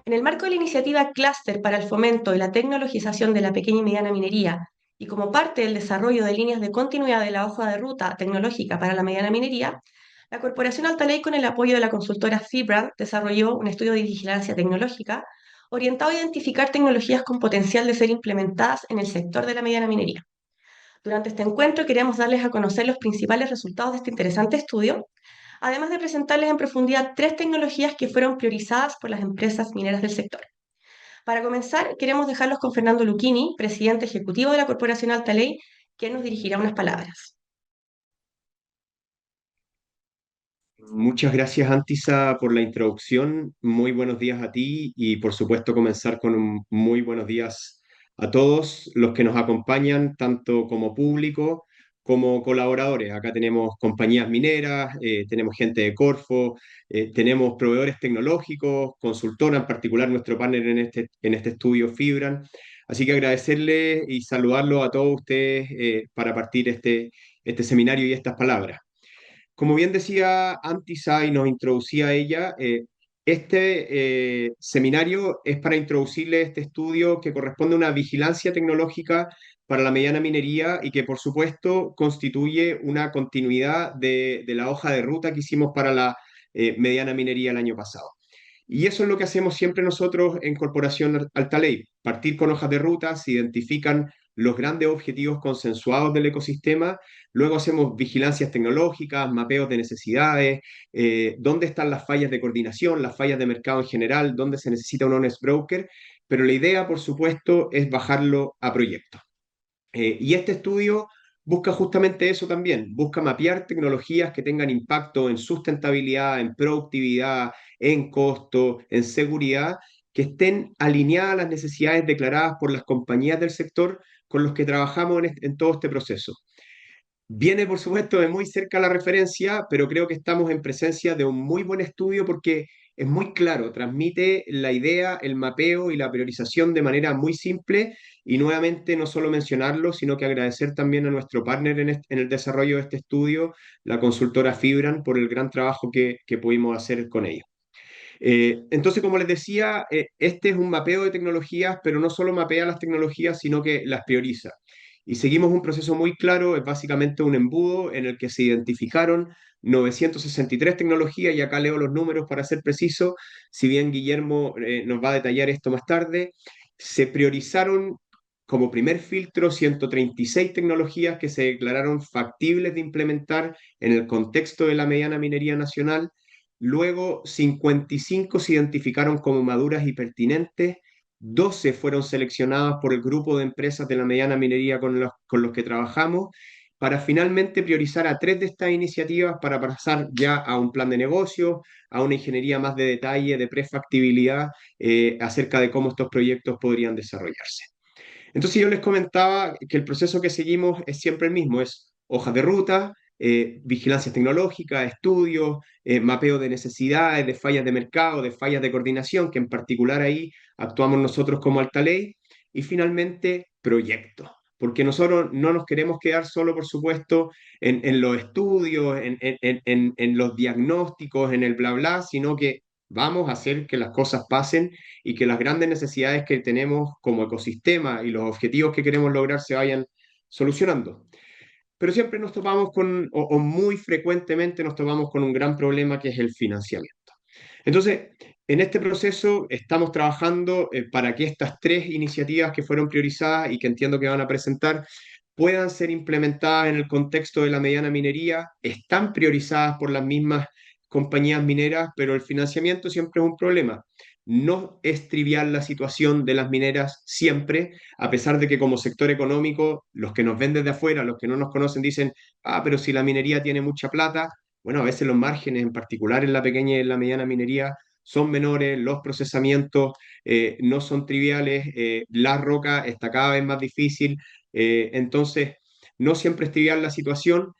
En el marco de la iniciativa Cluster para el fomento y la tecnologización de la pequeña y mediana minería, y como parte del desarrollo de líneas de continuidad de la hoja de ruta tecnológica para la mediana minería, la Corporación Altaley, con el apoyo de la consultora Fibra, desarrolló un estudio de vigilancia tecnológica orientado a identificar tecnologías con potencial de ser implementadas en el sector de la mediana minería. Durante este encuentro queremos darles a conocer los principales resultados de este interesante estudio, además de presentarles en profundidad tres tecnologías que fueron priorizadas por las empresas mineras del sector. Para comenzar, queremos dejarlos con Fernando Lucchini, presidente ejecutivo de la Corporación Altaley, quien nos dirigirá unas palabras. Muchas gracias, Antisa, por la introducción. Muy buenos días a ti y, por supuesto, comenzar con un muy buenos días a todos los que nos acompañan, tanto como público como colaboradores. Acá tenemos compañías mineras, tenemos gente de Corfo, tenemos proveedores tecnológicos, consultora, en particular nuestro partner en este estudio, Fibran. Así que agradecerle y saludarlo a todos ustedes para partir este seminario y estas palabras. Como bien decía Antisa y nos introducía ella, este seminario es para introducirle este estudio que corresponde a una vigilancia tecnológica para la mediana minería y que por supuesto constituye una continuidad de la hoja de ruta que hicimos para la mediana minería el año pasado. Y eso es lo que hacemos siempre nosotros en Corporación Altaley, partir con hojas de ruta, se identifican los grandes objetivos consensuados del ecosistema, luego hacemos vigilancias tecnológicas, mapeos de necesidades, dónde están las fallas de coordinación, las fallas de mercado en general, dónde se necesita un honest broker, pero la idea, por supuesto, es bajarlo a proyectos. Y este estudio busca justamente eso también, busca mapear tecnologías que tengan impacto en sustentabilidad, en productividad, en costo, en seguridad, que estén alineadas a las necesidades declaradas por las compañías del sector con los que trabajamos en todo este proceso. Viene, por supuesto, de muy cerca la referencia, pero creo que estamos en presencia de un muy buen estudio porque es muy claro, transmite la idea, el mapeo y la priorización de manera muy simple y nuevamente no solo mencionarlo, sino que agradecer también a nuestro partner en el desarrollo de este estudio, la consultora Fibran, por el gran trabajo que pudimos hacer con ellos. Entonces, como les decía, este es un mapeo de tecnologías, pero no solo mapea las tecnologías, sino que las prioriza. Y seguimos un proceso muy claro, es básicamente un embudo en el que se identificaron 963 tecnologías, y acá leo los números para ser preciso, si bien Guillermo nos va a detallar esto más tarde. Se priorizaron como primer filtro 136 tecnologías que se declararon factibles de implementar en el contexto de la mediana minería nacional. Luego, 55 se identificaron como maduras y pertinentes, 12 fueron seleccionadas por el grupo de empresas de la mediana minería con los que trabajamos, para finalmente priorizar a 3 de estas iniciativas para pasar ya a un plan de negocio, a una ingeniería más de detalle, de prefactibilidad, acerca de cómo estos proyectos podrían desarrollarse. Entonces yo les comentaba que el proceso que seguimos es siempre el mismo, es hojas de ruta, vigilancia tecnológica, estudios, mapeo de necesidades, de fallas de mercado, de fallas de coordinación, que en particular ahí actuamos nosotros como Altaley, y finalmente proyectos. Porque nosotros no nos queremos quedar solo, por supuesto, en los estudios, en los diagnósticos, en el bla bla, sino que vamos a hacer que las cosas pasen y que las grandes necesidades que tenemos como ecosistema y los objetivos que queremos lograr se vayan solucionando. Pero siempre nos topamos o muy frecuentemente nos topamos con un gran problema que es el financiamiento. Entonces, en este proceso estamos trabajando para que estas tres iniciativas que fueron priorizadas y que entiendo que van a presentar puedan ser implementadas en el contexto de la mediana minería. Están priorizadas por las mismas compañías mineras, pero el financiamiento siempre es un problema. No es trivial la situación de las mineras siempre, a pesar de que como sector económico, los que nos ven desde afuera, los que no nos conocen, dicen, ah, pero si la minería tiene mucha plata, bueno, a veces los márgenes, en particular en la pequeña y en la mediana minería, son menores, los procesamientos no son triviales, la roca está cada vez más difícil, entonces no siempre es trivial la situación,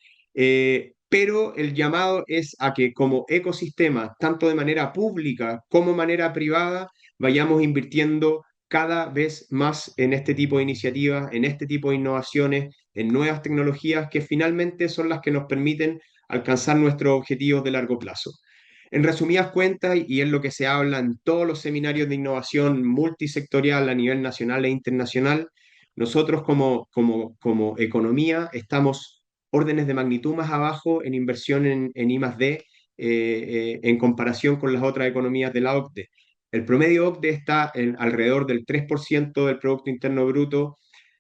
pero el llamado es a que como ecosistema, tanto de manera pública como de manera privada, vayamos invirtiendo cada vez más en este tipo de iniciativas, en este tipo de innovaciones, en nuevas tecnologías que finalmente son las que nos permiten alcanzar nuestros objetivos de largo plazo. En resumidas cuentas, y es lo que se habla en todos los seminarios de innovación multisectorial a nivel nacional e internacional, nosotros como economía estamos órdenes de magnitud más abajo en inversión en I+D en comparación con las otras economías de la OCDE. El promedio OCDE está en alrededor del 3% del Producto Interno Bruto.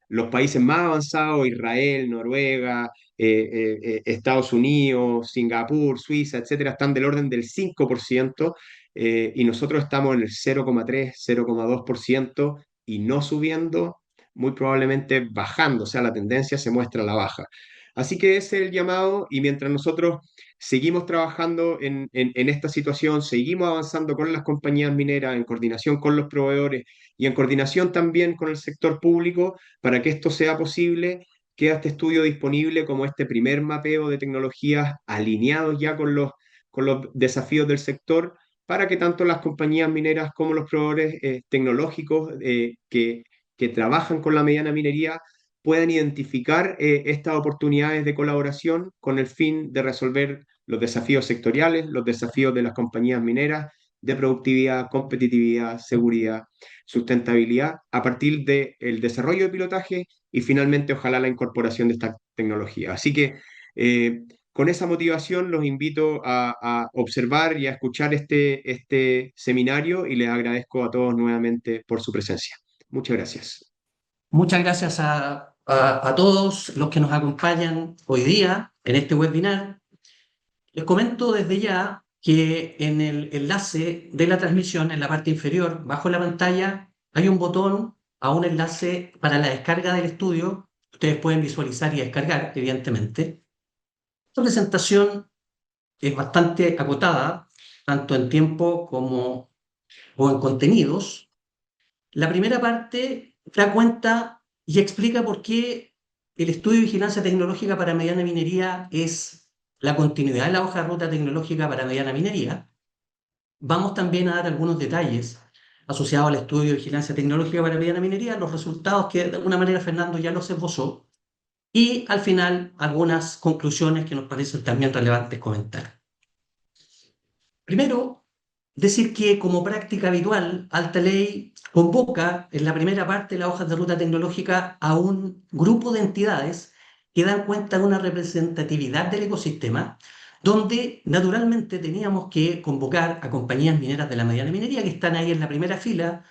Los países más avanzados, Israel, Noruega, Estados Unidos, Singapur, Suiza, etcétera, están del orden del 5%, y nosotros estamos en el 0,3, 0,2% y no subiendo, muy probablemente bajando, o sea, la tendencia se muestra a la baja. Así que ese es el llamado, y mientras nosotros seguimos trabajando en esta situación, seguimos avanzando con las compañías mineras, en coordinación con los proveedores y en coordinación también con el sector público, para que esto sea posible, queda este estudio disponible como este primer mapeo de tecnologías alineados ya con los desafíos del sector, para que tanto las compañías mineras como los proveedores tecnológicos que trabajan con la mediana minería puedan identificar estas oportunidades de colaboración con el fin de resolver los desafíos sectoriales, los desafíos de las compañías mineras, de productividad, competitividad, seguridad, sustentabilidad, a partir del desarrollo de pilotaje y finalmente ojalá la incorporación de esta tecnología. Así que con esa motivación los invito a observar y a escuchar este seminario, y les agradezco a todos nuevamente por su presencia. Muchas gracias. Muchas gracias a todos los que nos acompañan hoy día en este webinar. Les comento desde ya que en el enlace de la transmisión, en la parte inferior, bajo la pantalla, hay un botón a un enlace para la descarga del estudio. Ustedes pueden visualizar y descargar, evidentemente. Esta presentación es bastante acotada, tanto en tiempo como o en contenidos. La primera parte da cuenta y explica por qué el estudio de vigilancia tecnológica para mediana minería es la continuidad de la hoja de ruta tecnológica para mediana minería. Vamos también a dar algunos detalles asociados al estudio de vigilancia tecnológica para mediana minería, los resultados que de alguna manera Fernando ya los esbozó, y al final algunas conclusiones que nos parecen también relevantes comentar. Primero, decir que como práctica habitual, Alta Ley convoca en la primera parte de las hojas de ruta tecnológica a un grupo de entidades que dan cuenta de una representatividad del ecosistema, donde naturalmente teníamos que convocar a compañías mineras de la mediana minería que están ahí en la primera fila,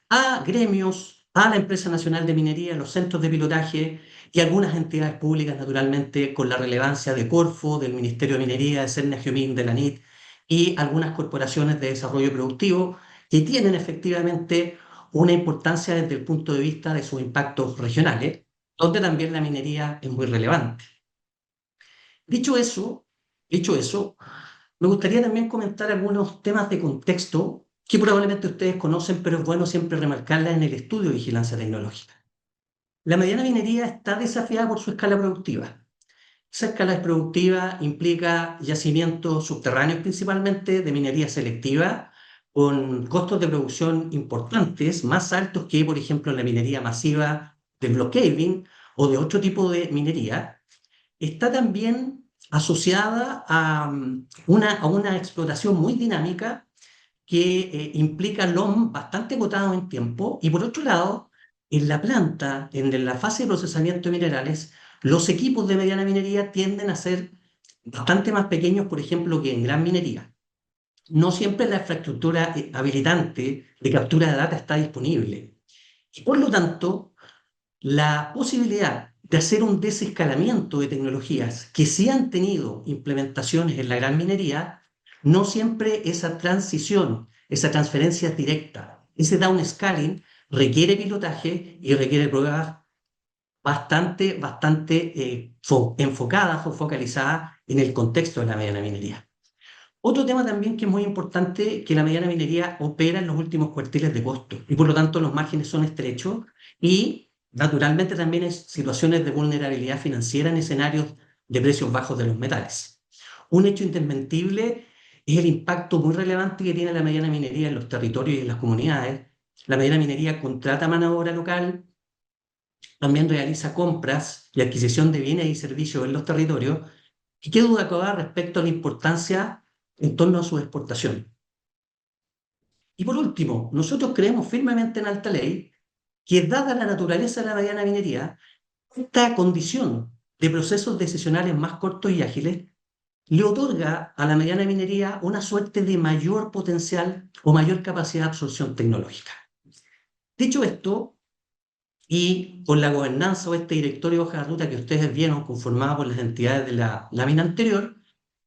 a gremios, a la Empresa Nacional de Minería, los centros de pilotaje y algunas entidades públicas, naturalmente, con la relevancia de Corfo, del Ministerio de Minería, de Cernagiomín, de la NIT, y algunas corporaciones de desarrollo productivo que tienen efectivamente una importancia desde el punto de vista de sus impactos regionales, donde también la minería es muy relevante. Dicho eso, me gustaría también comentar algunos temas de contexto que probablemente ustedes conocen, pero es bueno siempre remarcarlas en el estudio de vigilancia tecnológica. La mediana minería está desafiada por su escala productiva. Esa escala productiva implica yacimientos subterráneos principalmente de minería selectiva, con costos de producción importantes, más altos que, por ejemplo, la minería masiva de block caving o de otro tipo de minería. Está también asociada a una explotación muy dinámica que implica LOM bastante acotado en tiempo, y por otro lado, en la planta, en la fase de procesamiento de minerales, los equipos de mediana minería tienden a ser bastante más pequeños, por ejemplo, que en gran minería. No siempre la infraestructura habilitante de captura de data está disponible. Y por lo tanto, la posibilidad de hacer un desescalamiento de tecnologías que sí han tenido implementaciones en la gran minería, no siempre esa transición, esa transferencia es directa. Ese downscaling requiere pilotaje y requiere pruebas bastante enfocadas o focalizadas en el contexto de la mediana minería. Otro tema también que es muy importante, que la mediana minería opera en los últimos cuartiles de costo y por lo tanto los márgenes son estrechos, y naturalmente también hay situaciones de vulnerabilidad financiera en escenarios de precios bajos de los metales. Un hecho indesmentible es el impacto muy relevante que tiene la mediana minería en los territorios y en las comunidades. La mediana minería contrata mano de obra local, también realiza compras y adquisición de bienes y servicios en los territorios. ¿Y qué duda cabe respecto a la importancia en torno a su exportación. Y por último, nosotros creemos firmemente en Alta Ley que, dada la naturaleza de la mediana minería, esta condición de procesos decisionales más cortos y ágiles le otorga a la mediana minería una suerte de mayor potencial o mayor capacidad de absorción tecnológica. Dicho esto, y con la gobernanza o este directorio de hoja de ruta que ustedes vieron conformado por las entidades de la lámina anterior,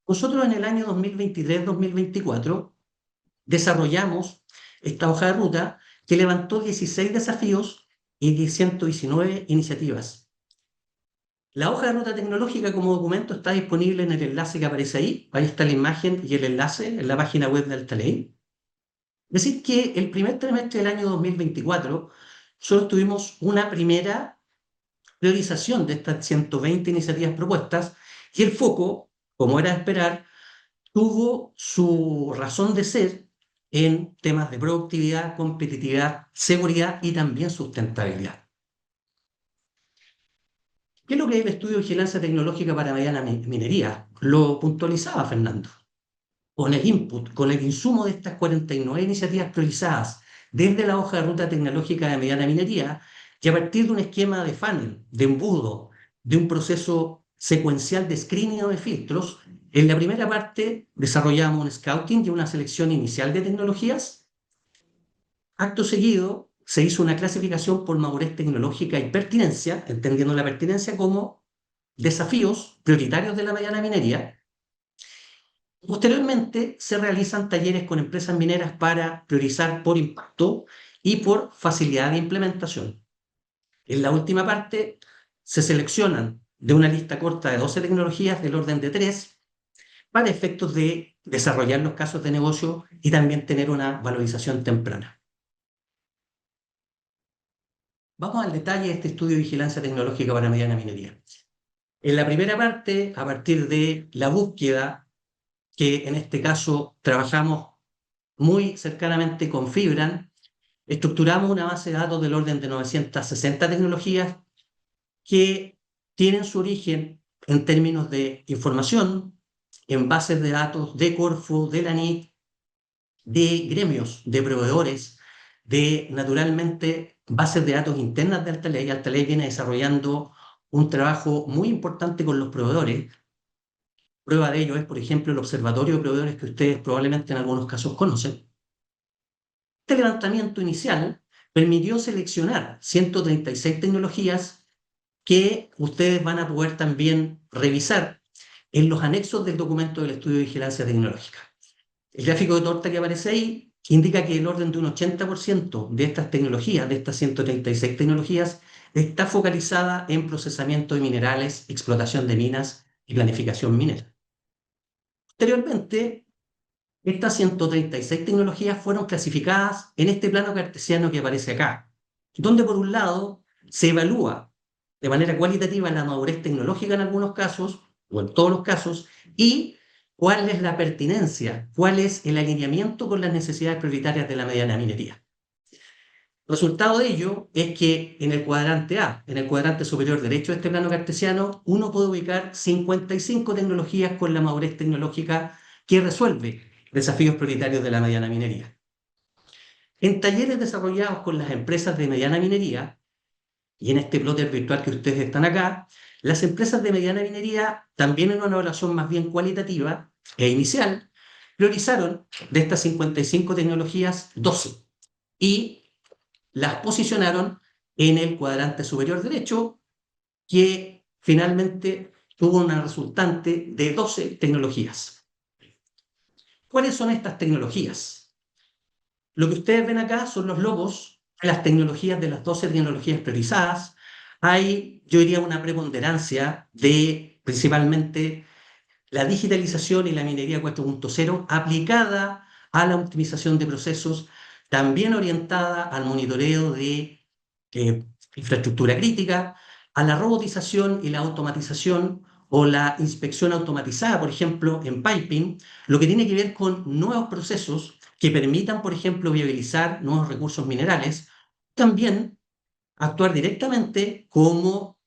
nosotros en el año 2023-2024 desarrollamos esta hoja de ruta que levantó 16 desafíos y 119 iniciativas. La hoja de ruta tecnológica como documento está disponible en el enlace que aparece ahí. Ahí está la imagen y el enlace en la página web de Alta Ley. Es decir, que el primer trimestre del año 2024 solo tuvimos una primera priorización de estas 120 iniciativas propuestas y el foco, como era de esperar, tuvo su razón de ser en temas de productividad, competitividad, seguridad y también sustentabilidad. ¿Qué es lo que es el estudio de vigilancia tecnológica para mediana minería? Lo puntualizaba Fernando. Con el input, con el insumo de estas 49 iniciativas priorizadas desde la hoja de ruta tecnológica de mediana minería y a partir de un esquema de funnel, de embudo, de un proceso secuencial de screening o de filtros, en la primera parte desarrollamos un scouting y una selección inicial de tecnologías. Acto seguido se hizo una clasificación por madurez tecnológica y pertinencia, entendiendo la pertinencia como desafíos prioritarios de la mediana minería. Posteriormente se realizan talleres con empresas mineras para priorizar por impacto y por facilidad de implementación. En la última parte se seleccionan de una lista corta de 12 tecnologías del orden de 3 para efectos de desarrollar los casos de negocio y también tener una valorización temprana. Vamos al detalle de este estudio de vigilancia tecnológica para mediana minería. En la primera parte, a partir de la búsqueda, que en este caso trabajamos muy cercanamente con Fibran, estructuramos una base de datos del orden de 960 tecnologías que tienen su origen en términos de información, en bases de datos de Corfo, de la NIC, de gremios, de proveedores, de naturalmente bases de datos internas de Alta Ley. Alta Ley viene desarrollando un trabajo muy importante con los proveedores. Prueba de ello es, por ejemplo, el observatorio de proveedores que ustedes probablemente en algunos casos conocen. Este levantamiento inicial permitió seleccionar 136 tecnologías que ustedes van a poder también revisar en los anexos del documento del estudio de vigilancia tecnológica. El gráfico de torta que aparece ahí indica que el orden de un 80% de estas tecnologías, de estas 136 tecnologías, está focalizada en procesamiento de minerales, explotación de minas y planificación minera. Posteriormente, estas 136 tecnologías fueron clasificadas en este plano cartesiano que aparece acá, donde por un lado se evalúa de manera cualitativa la madurez tecnológica en algunos casos, o en todos los casos, y cuál es la pertinencia, cuál es el alineamiento con las necesidades prioritarias de la mediana minería. Resultado de ello es que en el cuadrante A, en el cuadrante superior derecho de este plano cartesiano, uno puede ubicar 55 tecnologías con la madurez tecnológica que resuelve desafíos prioritarios de la mediana minería. En talleres desarrollados con las empresas de mediana minería, y en este plotter virtual que ustedes están acá, las empresas de mediana minería, también en una evaluación más bien cualitativa e inicial, priorizaron de estas 55 tecnologías 12 y las posicionaron en el cuadrante superior derecho, que finalmente tuvo una resultante de 12 tecnologías. ¿Cuáles son estas tecnologías? Lo que ustedes ven acá son los logos de las tecnologías, de las 12 tecnologías priorizadas. Hay, yo diría, una preponderancia de principalmente la digitalización y la minería 4.0 aplicada a la optimización de procesos, también orientada al monitoreo de infraestructura crítica, a la robotización y la automatización o la inspección automatizada, por ejemplo, en piping, lo que tiene que ver con nuevos procesos que permitan, por ejemplo, viabilizar nuevos recursos minerales, también actuar directamente como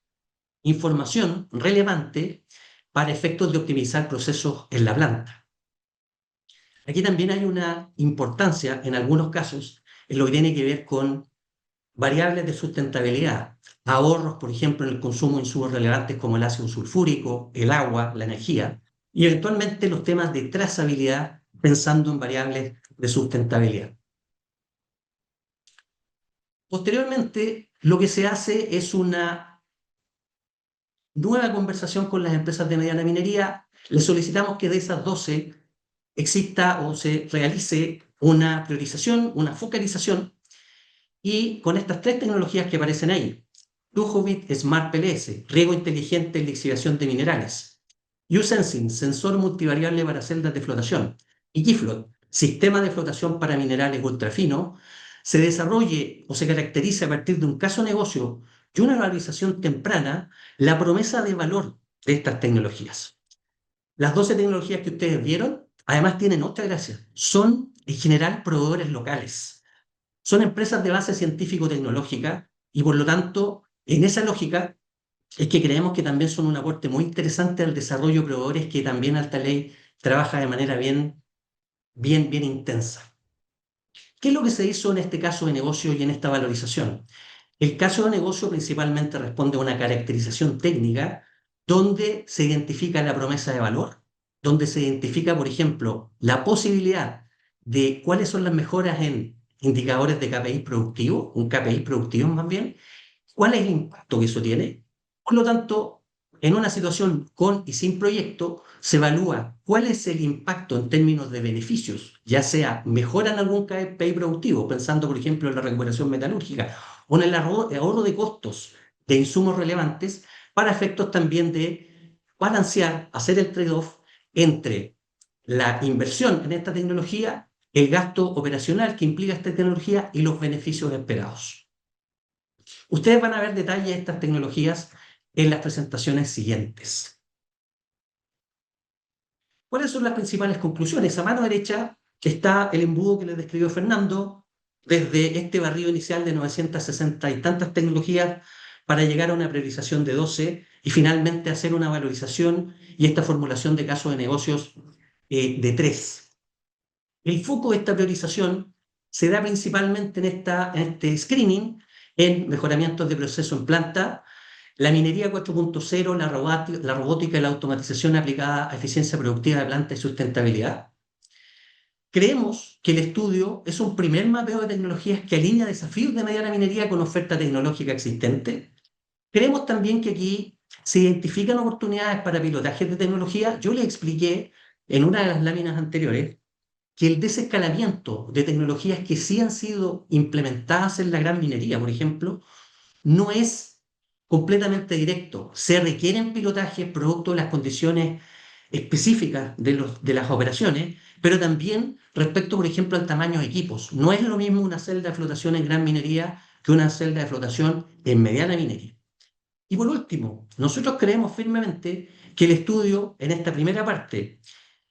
información relevante para efectos de optimizar procesos en la planta. Aquí también hay una importancia, en algunos casos, en lo que tiene que ver con variables de sustentabilidad, ahorros, por ejemplo, en el consumo de insumos relevantes como el ácido sulfúrico, el agua, la energía, y eventualmente los temas de trazabilidad pensando en variables de sustentabilidad. Posteriormente, lo que se hace es una nueva conversación con las empresas de mediana minería. Les solicitamos que de esas 12 exista o se realice una priorización, una focalización, y con estas tres tecnologías que aparecen ahí: Duhovit Smart PLS, riego inteligente en lixiviación de minerales; uSensing, sensor multivariable para celdas de flotación; y Keyfloat, sistema de flotación para minerales ultrafinos, se desarrolle o se caracteriza a partir de un caso de negocio y una valorización temprana la promesa de valor de estas tecnologías. Las 12 tecnologías que ustedes vieron, además, tienen otra gracia. Son, en general, proveedores locales. Son empresas de base científico-tecnológica y, por lo tanto, en esa lógica es que creemos que también son un aporte muy interesante al desarrollo de proveedores que también Altaley trabaja de manera bien intensa. ¿Qué es lo que se hizo en este caso de negocio y en esta valorización? El caso de negocio principalmente responde a una caracterización técnica donde se identifica la promesa de valor, donde se identifica, por ejemplo, la posibilidad de cuáles son las mejoras en indicadores de KPI productivo, un KPI productivo más bien, cuál es el impacto que eso tiene. Por lo tanto, en una situación con y sin proyecto, se evalúa cuál es el impacto en términos de beneficios, ya sea mejora en algún KPI productivo, pensando por ejemplo en la recuperación metalúrgica, o en el ahorro de costos de insumos relevantes, para efectos también de balancear, hacer el trade-off entre la inversión en esta tecnología, el gasto operacional que implica esta tecnología y los beneficios esperados. Ustedes van a ver detalles de estas tecnologías en las presentaciones siguientes. ¿Cuáles son las principales conclusiones? A mano derecha está el embudo que les describió Fernando, desde este barrido inicial de 960 y tantas tecnologías para llegar a una priorización de 12 y finalmente hacer una valorización y esta formulación de casos de negocios de 3. El foco de esta priorización se da principalmente en este screening, en mejoramientos de proceso en planta, la minería 4.0, la robótica y la automatización aplicada a eficiencia productiva de planta y sustentabilidad. Creemos que el estudio es un primer mapeo de tecnologías que alinea desafíos de mediana minería con oferta tecnológica existente. Creemos también que aquí se identifican oportunidades para pilotajes de tecnología. Yo les expliqué en una de las láminas anteriores que el desescalamiento de tecnologías que sí han sido implementadas en la gran minería, por ejemplo, no es completamente directo. Se requieren pilotajes producto de las condiciones específicas de las operaciones, pero también respecto, por ejemplo, al tamaño de equipos. No es lo mismo una celda de flotación en gran minería que una celda de flotación en mediana minería. Y por último, nosotros creemos firmemente que el estudio en esta primera parte,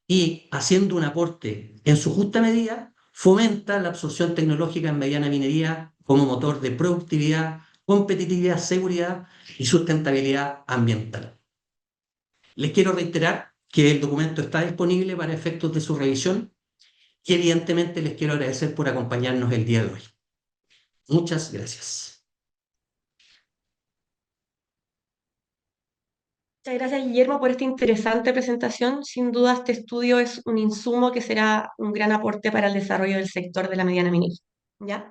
y haciendo un aporte en su justa medida, fomenta la absorción tecnológica en mediana minería como motor de productividad, competitividad, seguridad y sustentabilidad ambiental. Les quiero reiterar que el documento está disponible para efectos de su revisión y evidentemente les quiero agradecer por acompañarnos el día de hoy. Muchas gracias. Muchas gracias, Guillermo, por esta interesante presentación. Sin duda, este estudio es un insumo que será un gran aporte para el desarrollo del sector de la mediana minería. ¿Ya?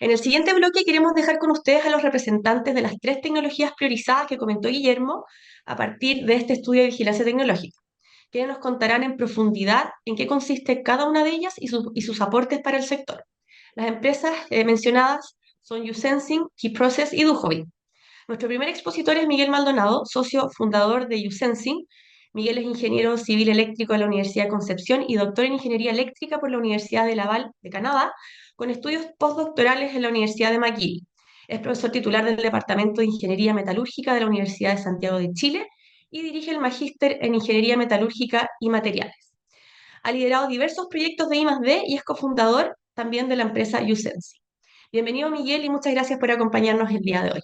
En el siguiente bloque queremos dejar con ustedes a los representantes de las tres tecnologías priorizadas que comentó Guillermo a partir de este estudio de vigilancia tecnológica, que nos contarán en profundidad en qué consiste cada una de ellas y sus aportes para el sector. Las empresas mencionadas son uSensing, Keyprocess y Duhovit. Nuestro primer expositor es Miguel Maldonado, socio fundador de uSensing. Miguel es ingeniero civil eléctrico de la Universidad de Concepción y doctor en ingeniería eléctrica por la Universidad de Laval de Canadá, con estudios postdoctorales en la Universidad de McGill. Es profesor titular del Departamento de Ingeniería Metalúrgica de la Universidad de Santiago de Chile y dirige el Magíster en Ingeniería Metalúrgica y Materiales. Ha liderado diversos proyectos de I+D y es cofundador también de la empresa uSensing. Bienvenido, Miguel, y muchas gracias por acompañarnos el día de hoy.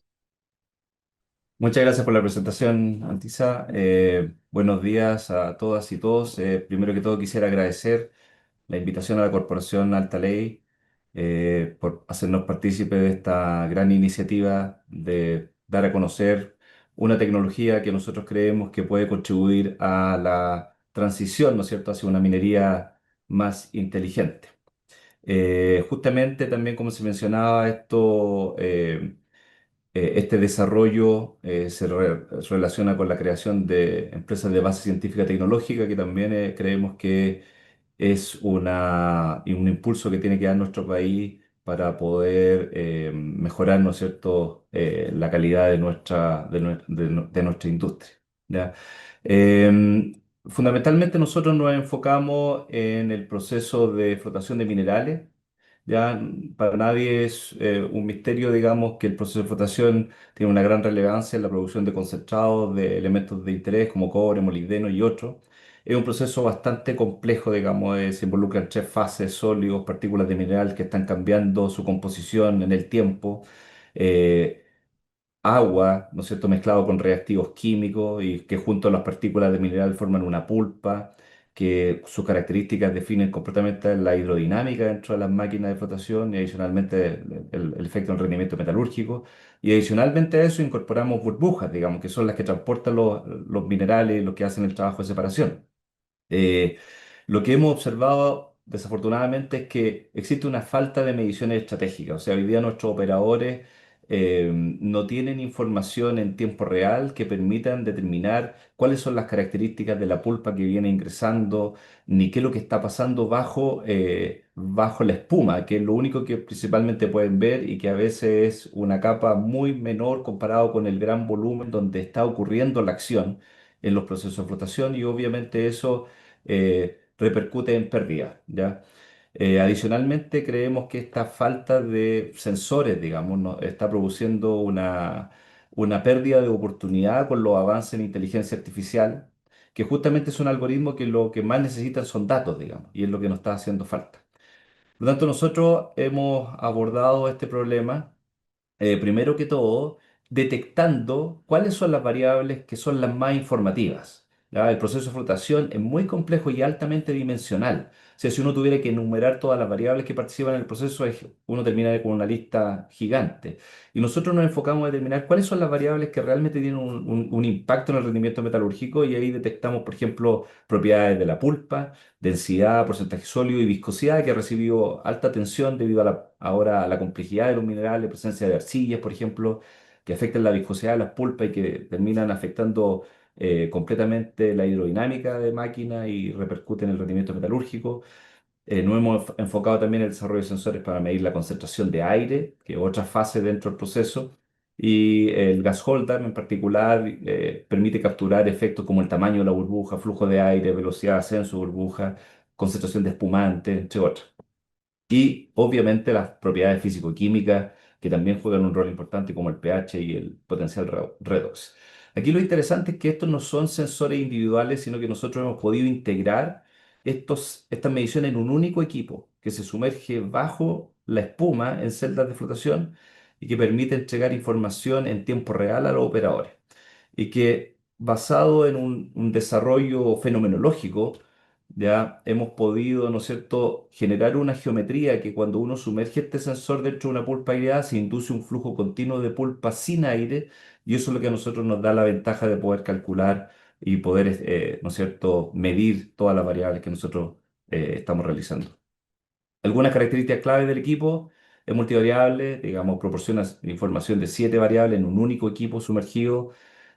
Muchas gracias por la presentación, Antisa. Buenos días a todas y todos. Primero que todo quisiera agradecer la invitación a la Corporación Alta Ley por hacernos partícipes de esta gran iniciativa de dar a conocer una tecnología que nosotros creemos que puede contribuir a la transición, ¿no es cierto?, hacia una minería más inteligente. Justamente también, como se mencionaba, este desarrollo se relaciona con la creación de empresas de base científica tecnológica, que también creemos que es un impulso que tiene que dar nuestro país para poder mejorar, ¿no es cierto?, la calidad de nuestra industria. ¿Ya? Fundamentalmente nosotros nos enfocamos en el proceso de flotación de minerales. Ya para nadie es un misterio, digamos, que el proceso de flotación tiene una gran relevancia en la producción de concentrados de elementos de interés como cobre, molibdeno y otros. Es un proceso bastante complejo, digamos, se involucran tres fases: sólidos, partículas de mineral que están cambiando su composición en el tiempo, eh, agua, ¿no es cierto?, mezclado con reactivos químicos y que junto a las partículas de mineral forman una pulpa, que sus características definen completamente la hidrodinámica dentro de las máquinas de flotación y adicionalmente el efecto en rendimiento metalúrgico. Y adicionalmente a eso incorporamos burbujas, digamos, que son las que transportan los minerales, los que hacen el trabajo de separación. Eh, lo que hemos observado desafortunadamente es que existe una falta de mediciones estratégicas. O sea, hoy día nuestros operadores no tienen información en tiempo real que permitan determinar cuáles son las características de la pulpa que viene ingresando, ni qué es lo que está pasando bajo la espuma, que es lo único que principalmente pueden ver y que a veces es una capa muy menor comparado con el gran volumen donde está ocurriendo la acción en los procesos de flotación, y obviamente eso repercute en pérdidas, ¿ya? Adicionalmente, creemos que esta falta de sensores, digamos, está produciendo una pérdida de oportunidad con los avances en inteligencia artificial, que justamente es un algoritmo que lo que más necesitan son datos, digamos, y es lo que nos está haciendo falta. Por lo tanto, nosotros hemos abordado este problema primero que todo, detectando cuáles son las variables que son las más informativas. ¿Ya? El proceso de flotación es muy complejo y altamente dimensional. O sea, si uno tuviera que enumerar todas las variables que participan en el proceso, uno termina con una lista gigante. Y nosotros nos enfocamos en determinar cuáles son las variables que realmente tienen un impacto en el rendimiento metalúrgico, y ahí detectamos, por ejemplo, propiedades de la pulpa, densidad, porcentaje sólido y viscosidad, que ha recibido alta atención debido ahora a la complejidad de los minerales, presencia de arcillas, por ejemplo, que afectan la viscosidad de las pulpas y que terminan afectando completamente la hidrodinámica de máquina y repercuten en el rendimiento metalúrgico. Nos hemos enfocado también en el desarrollo de sensores para medir la concentración de aire, que es otra fase dentro del proceso. Y el gas holder en particular permite capturar efectos como el tamaño de la burbuja, flujo de aire, velocidad de ascenso de burbuja, concentración de espumante, entre otras. Y obviamente las propiedades físico-químicas, que también juegan un rol importante, como el pH y el potencial redox. Aquí lo interesante es que estos no son sensores individuales, sino que nosotros hemos podido integrar estas mediciones en un único equipo que se sumerge bajo la espuma en celdas de flotación y que permite entregar información en tiempo real a los operadores. Y que, basado en un desarrollo fenomenológico, ya hemos podido, ¿no es cierto?, generar una geometría que, cuando uno sumerge este sensor dentro de una pulpa aireada, se induce un flujo continuo de pulpa sin aire, y eso es lo que a nosotros nos da la ventaja de poder calcular y poder, ¿no es cierto?, medir todas las variables que nosotros estamos realizando. Algunas características claves del equipo: es multivariable, digamos, proporciona información de 7 variables en un único equipo sumergido,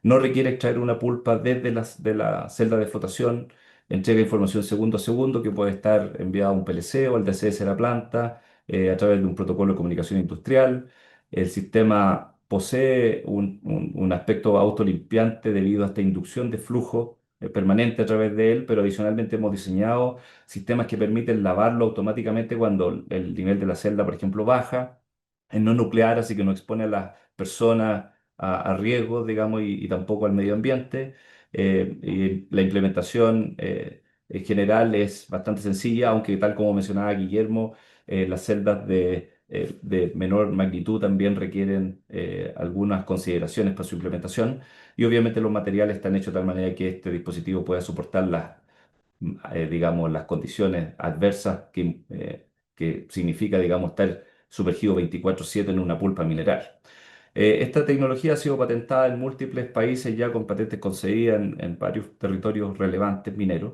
no requiere extraer una pulpa desde de la celda de flotación, entrega información segundo a segundo que puede estar enviada a un PLC o al DCS de la planta a través de un protocolo de comunicación industrial. El sistema posee un aspecto autolimpiante debido a esta inducción de flujo permanente a través de él, pero adicionalmente hemos diseñado sistemas que permiten lavarlo automáticamente cuando el nivel de la celda, por ejemplo, baja, en no nuclear, así que no expone a las personas a riesgos, digamos, y tampoco al medio ambiente. Y la implementación en general es bastante sencilla, aunque, tal como mencionaba Guillermo, las celdas de menor magnitud también requieren algunas consideraciones para su implementación, y obviamente los materiales están hechos de tal manera que este dispositivo pueda soportar digamos, las condiciones adversas que significa, digamos, estar sumergido 24/7 en una pulpa mineral. Esta tecnología ha sido patentada en múltiples países ya con patentes concedidas en varios territorios relevantes mineros.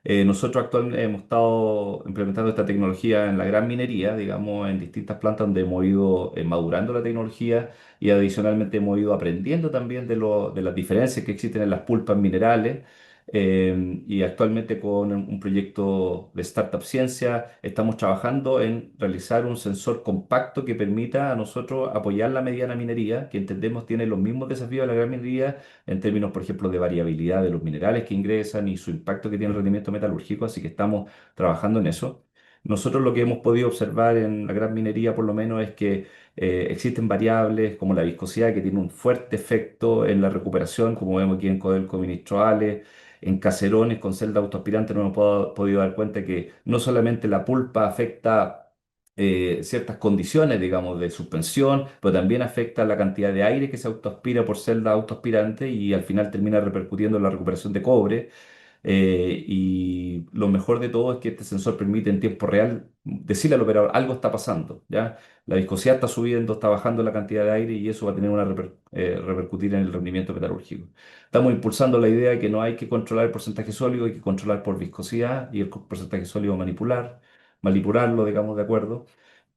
Nosotros actualmente hemos estado implementando esta tecnología en la gran minería, digamos, en distintas plantas donde hemos ido madurando la tecnología y adicionalmente hemos ido aprendiendo también de las diferencias que existen en las pulpas minerales. Y actualmente con un proyecto de Startup Ciencia estamos trabajando en realizar un sensor compacto que permita a nosotros apoyar la mediana minería, que entendemos tiene los mismos desafíos de la gran minería en términos, por ejemplo, de variabilidad de los minerales que ingresan y su impacto que tiene el rendimiento metalúrgico, así que estamos trabajando en eso. Nosotros lo que hemos podido observar en la gran minería, por lo menos, es que existen variables como la viscosidad que tiene un fuerte efecto en la recuperación, como vemos aquí en Codelco Ministroales, en Caserones con celda autoaspirante nos hemos podido dar cuenta que no solamente la pulpa afecta ciertas condiciones, digamos, de suspensión, pero también afecta la cantidad de aire que se autoaspira por celda autoaspirante y al final termina repercutiendo en la recuperación de cobre. Y lo mejor de todo es que este sensor permite en tiempo real decirle al operador algo está pasando, ¿ya? La viscosidad está subiendo, está bajando la cantidad de aire y eso va a tener repercutir en el rendimiento metalúrgico. Estamos impulsando la idea de que no hay que controlar el porcentaje sólido, hay que controlar por viscosidad y el porcentaje sólido manipularlo, digamos, de acuerdo.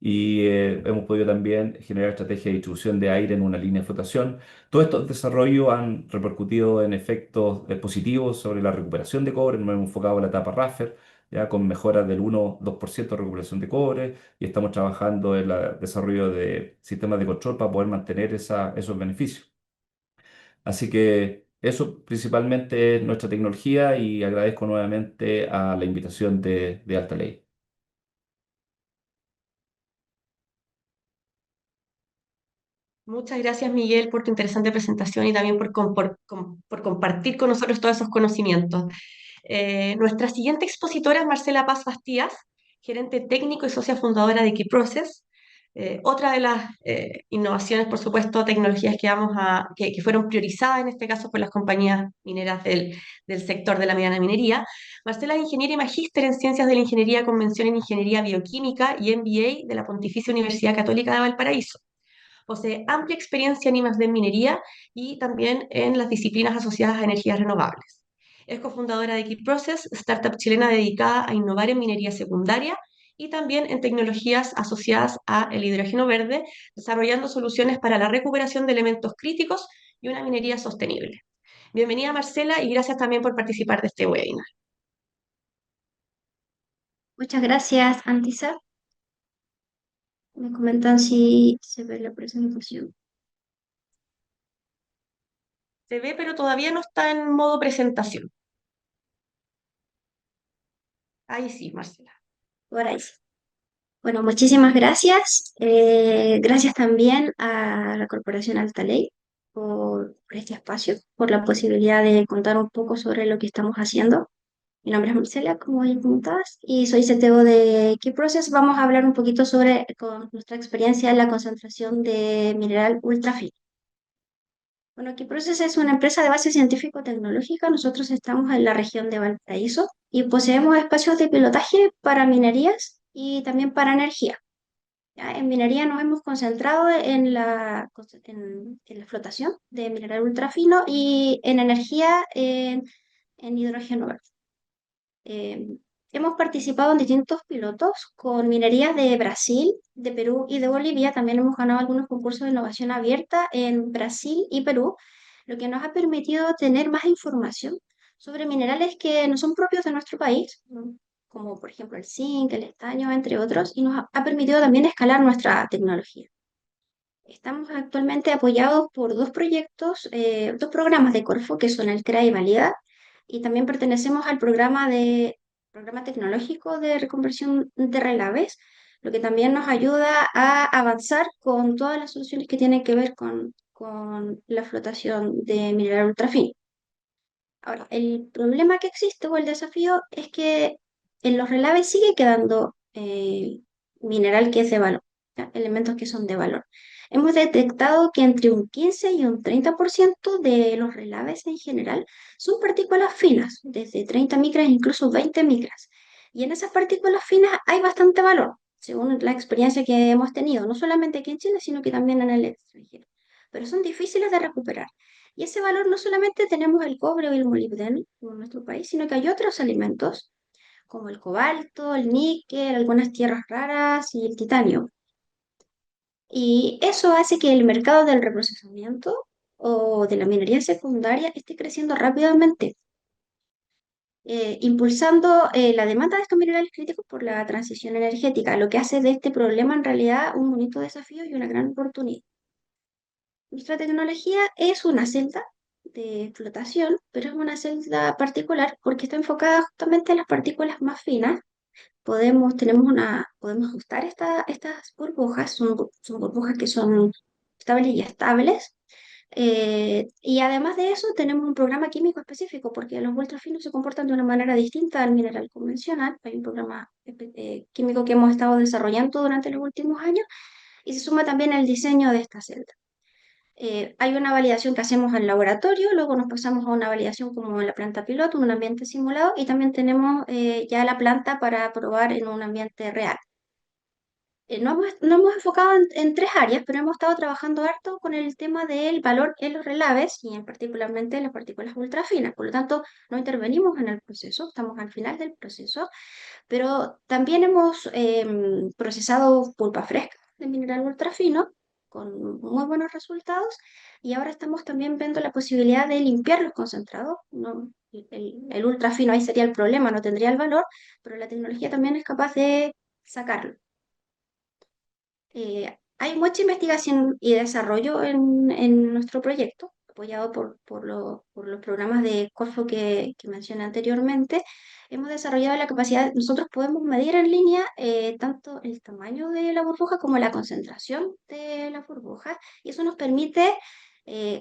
Y hemos podido también generar estrategias de distribución de aire en una línea de flotación. Todos estos desarrollos han repercutido en efectos positivos sobre la recuperación de cobre. Nos hemos enfocado en la etapa Raffer, ya con mejoras del 1-2% de recuperación de cobre y estamos trabajando en el desarrollo de sistemas de control para poder mantener esos beneficios. Así que eso principalmente es nuestra tecnología y agradezco nuevamente a la invitación de Alta Ley. Muchas gracias, Miguel, por tu interesante presentación y también por compartir con nosotros todos esos conocimientos. Nuestra siguiente expositora es Marcela Paz Bastías, gerente técnico y socia fundadora de KeyProcess. Otra de las innovaciones, por supuesto, tecnologías que fueron priorizadas en este caso por las compañías mineras del sector de la mediana minería. Marcela es ingeniera y magíster en Ciencias de la Ingeniería con mención en Ingeniería Bioquímica y MBA de la Pontificia Universidad Católica de Valparaíso. Posee amplia experiencia en I+D en minería y también en las disciplinas asociadas a energías renovables. Es cofundadora de KeyProcess, startup chilena dedicada a innovar en minería secundaria y también en tecnologías asociadas al hidrógeno verde, desarrollando soluciones para la recuperación de elementos críticos y una minería sostenible. Bienvenida, Marcela, y gracias también por participar de este webinar. Muchas gracias, Antisa. Me comentan si se ve la presentación. Se ve, pero todavía no está en modo presentación. Ahí sí, Marcela. Por ahí sí. Bueno, muchísimas gracias. Gracias también a la Corporación Alta Ley por este espacio, por la posibilidad de contar un poco sobre lo que estamos haciendo. Mi nombre es Marcela, como ya comentabas, y soy CTO de KeyProcess. Vamos a hablar un poquito con nuestra experiencia en la concentración de mineral ultrafino. Bueno, KeyProcess es una empresa de base científico-tecnológica. Nosotros estamos en la región de Valparaíso y poseemos espacios de pilotaje para minerías y también para energía. ¿Ya? En minería nos hemos concentrado en la flotación de mineral ultrafino y en energía en hidrógeno verde. Hemos participado en distintos pilotos con minerías de Brasil, de Perú y de Bolivia. También hemos ganado algunos concursos de innovación abierta en Brasil y Perú, lo que nos ha permitido tener más información sobre minerales que no son propios de nuestro país, ¿no? Como por ejemplo el zinc, el estaño, entre otros, y nos ha permitido también escalar nuestra tecnología. Estamos actualmente apoyados por dos proyectos, dos programas de Corfo, que son el CRA y Valida, y también pertenecemos al programa tecnológico de reconversión de relaves, lo que también nos ayuda a avanzar con todas las soluciones que tienen que ver con la flotación de mineral ultrafino. Ahora, el problema que existe o el desafío es que en los relaves sigue quedando mineral que es de valor, ¿ya? Elementos que son de valor. hemos detectado que entre un 15 y un 30% de los relaves en general son partículas finas, desde 30 micras e incluso 20 micras. Y en esas partículas finas hay bastante valor, según la experiencia que hemos tenido, no solamente aquí en Chile, sino que también en el extranjero. Pero son difíciles de recuperar. Y ese valor no solamente tenemos el cobre o el molibdeno en nuestro país, sino que hay otros alimentos como el cobalto, el níquel, algunas tierras raras y el titanio. Y eso hace que el mercado del reprocesamiento o de la minería secundaria esté creciendo rápidamente, impulsando la demanda de estos minerales críticos por la transición energética, lo que hace de este problema en realidad un bonito desafío y una gran oportunidad. Nuestra tecnología es una celda de flotación, pero es una celda particular porque está enfocada justamente en las partículas más finas. Podemos ajustar estas burbujas, son burbujas que son estables y estables. Y además de eso, tenemos un programa químico específico, porque los ultrafinos se comportan de una manera distinta al mineral convencional. Hay un programa químico que hemos estado desarrollando durante los últimos años y se suma también el diseño de esta celda. Hay una validación que hacemos en laboratorio, luego nos pasamos a una validación como en la planta piloto, en un ambiente simulado, y también tenemos ya la planta para probar en un ambiente real. No hemos enfocado en tres áreas, pero hemos estado trabajando harto con el tema del valor en los relaves y en particularmente en las partículas ultrafinas. Por lo tanto, no intervenimos en el proceso, estamos al final del proceso, pero también hemos procesado pulpa fresca de mineral ultrafino con muy buenos resultados y ahora estamos también viendo la posibilidad de limpiar los concentrados. El ultrafino ahí sería el problema, no tendría el valor, pero la tecnología también es capaz de sacarlo. Hay mucha investigación y desarrollo en nuestro proyecto, apoyado por los programas de Corfo que mencioné anteriormente. Hemos desarrollado la capacidad, nosotros podemos medir en línea tanto el tamaño de la burbuja como la concentración de la burbuja, y eso nos permite,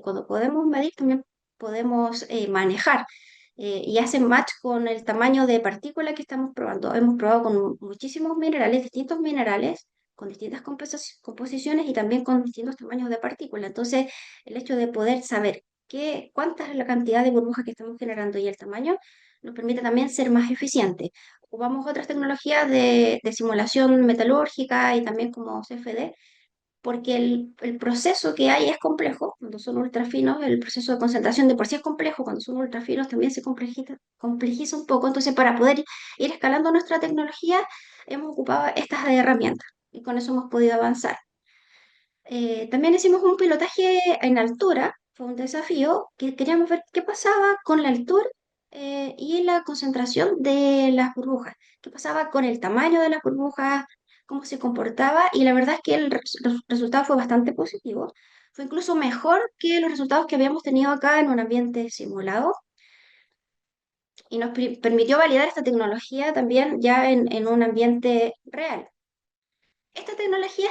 cuando podemos medir, también podemos manejar. Y hace match con el tamaño de partícula que estamos probando. Hemos probado con muchísimos minerales, distintos minerales, con distintas composiciones y también con distintos tamaños de partícula. Entonces, el hecho de poder saber cuánta es la cantidad de burbujas que estamos generando y el tamaño nos permite también ser más eficientes. Ocupamos otras tecnologías de simulación metalúrgica y también como CFD, porque el proceso que hay es complejo. Cuando son ultrafinos, el proceso de concentración de por sí es complejo, cuando son ultrafinos también se complejiza un poco. Entonces, para poder ir escalando nuestra tecnología, hemos ocupado estas herramientas y con eso hemos podido avanzar. También hicimos un pilotaje en altura, fue un desafío, que queríamos ver qué pasaba con la altura y la concentración de las burbujas, qué pasaba con el tamaño de las burbujas, cómo se comportaba, y la verdad es que el resultado fue bastante positivo. Fue incluso mejor que los resultados que habíamos tenido acá en un ambiente simulado y nos permitió validar esta tecnología también ya en un ambiente real. Esta tecnología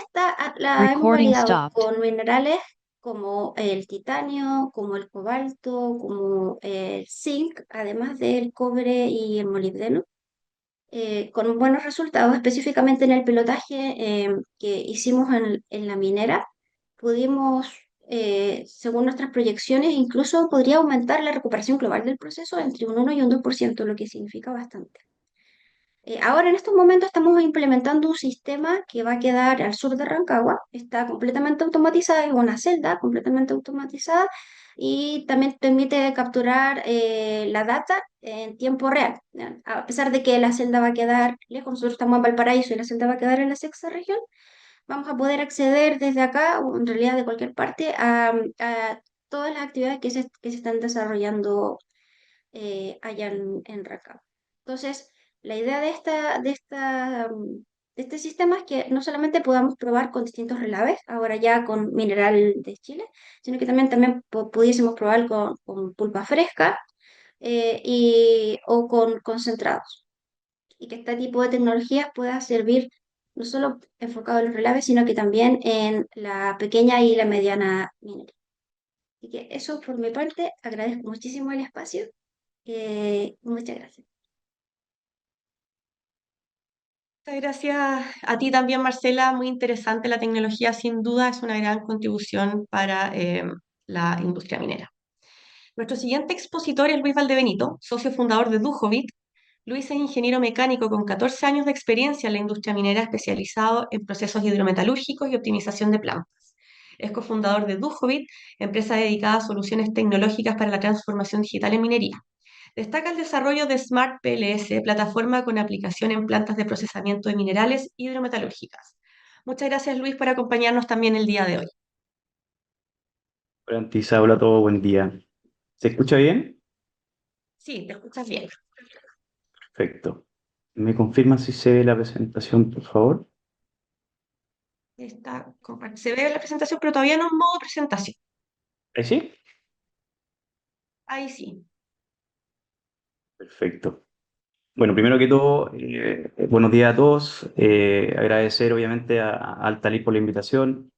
la hemos Recording validado stopped. con minerales como el titanio, como el cobalto, como el zinc, además del cobre y el molibdeno, con buenos resultados, específicamente en el pilotaje que hicimos en la minera. Pudimos, según nuestras proyecciones, incluso podría aumentar la recuperación global del proceso entre un 1 y un 2%, lo que significa bastante. Ahora en estos momentos estamos implementando un sistema que va a quedar al sur de Rancagua, está completamente automatizada, es una celda completamente automatizada y también permite capturar la data en tiempo real. ¿Ya? A pesar de que la celda va a quedar lejos, nosotros estamos en Valparaíso y la celda va a quedar en la sexta región, vamos a poder acceder desde acá, o en realidad de cualquier parte, a todas las actividades que se están desarrollando allá en Rancagua. Entonces, la idea de este sistema es que no solamente podamos probar con distintos relaves, ahora ya con mineral de Chile, sino que también pudiésemos probar con pulpa fresca o con concentrados. Y que este tipo de tecnologías pueda servir no solo enfocado en los relaves, sino que también en la pequeña y la mediana minería. Así que eso por mi parte, agradezco muchísimo el espacio. Muchas gracias. Muchas gracias a ti también, Marcela. Muy interesante la tecnología, sin duda es una gran contribución para la industria minera. Nuestro siguiente expositor es Luis Valdebenito, socio fundador de Duhovit. Luis es ingeniero mecánico con 14 años de experiencia en la industria minera, especializado en procesos hidrometalúrgicos y optimización de plantas. Es cofundador de Duhovit, empresa dedicada a soluciones tecnológicas para la transformación digital en minería. Destaca el desarrollo de Smart PLS, plataforma con aplicación en plantas de procesamiento de minerales hidrometalúrgicas. Muchas gracias, Luis, por acompañarnos también el día de hoy. Hola, Antisa, hola a todos, buen día. ¿Se escucha bien? Sí, te escuchas bien. Perfecto. ¿Me confirma si se ve la presentación, por favor? Se ve la presentación, pero todavía no en modo presentación. ¿Ahí sí? Ahí sí. Perfecto. Bueno, primero que todo, buenos días a todos. Agradecer obviamente a Altalir por la invitación.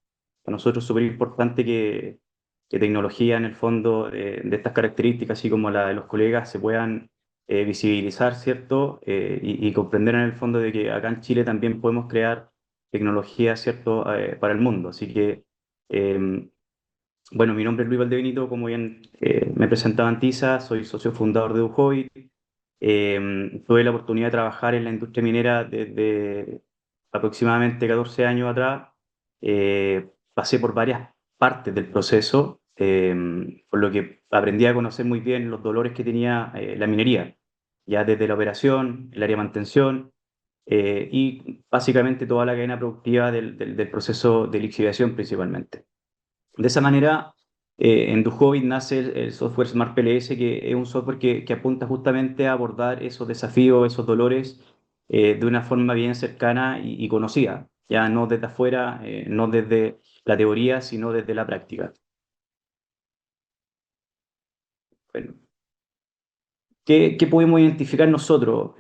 Para nosotros es súper importante que tecnología en el fondo de estas características, así como la de los colegas, se puedan visibilizar, ¿cierto? Y comprender en el fondo de que acá en Chile también podemos crear tecnología, ¿cierto? Para el mundo. Así que, eh, bueno, mi nombre es Luis Valdebenito, como bien me presentaba Antisa, soy socio fundador de Duhovit. Tuve la oportunidad de trabajar en la industria minera desde aproximadamente 14 años atrás. Pasé por varias partes del proceso, por lo que aprendí a conocer muy bien los dolores que tenía la minería, ya desde la operación, el área de mantención y básicamente toda la cadena productiva del proceso de lixiviación principalmente. De esa manera, en Duhovit nace el software Smart PLS, que es un software que apunta justamente a abordar esos desafíos, esos dolores, de una forma bien cercana y conocida, ya no desde afuera, no desde la teoría, sino desde la práctica. Bueno, ¿qué podemos identificar nosotros?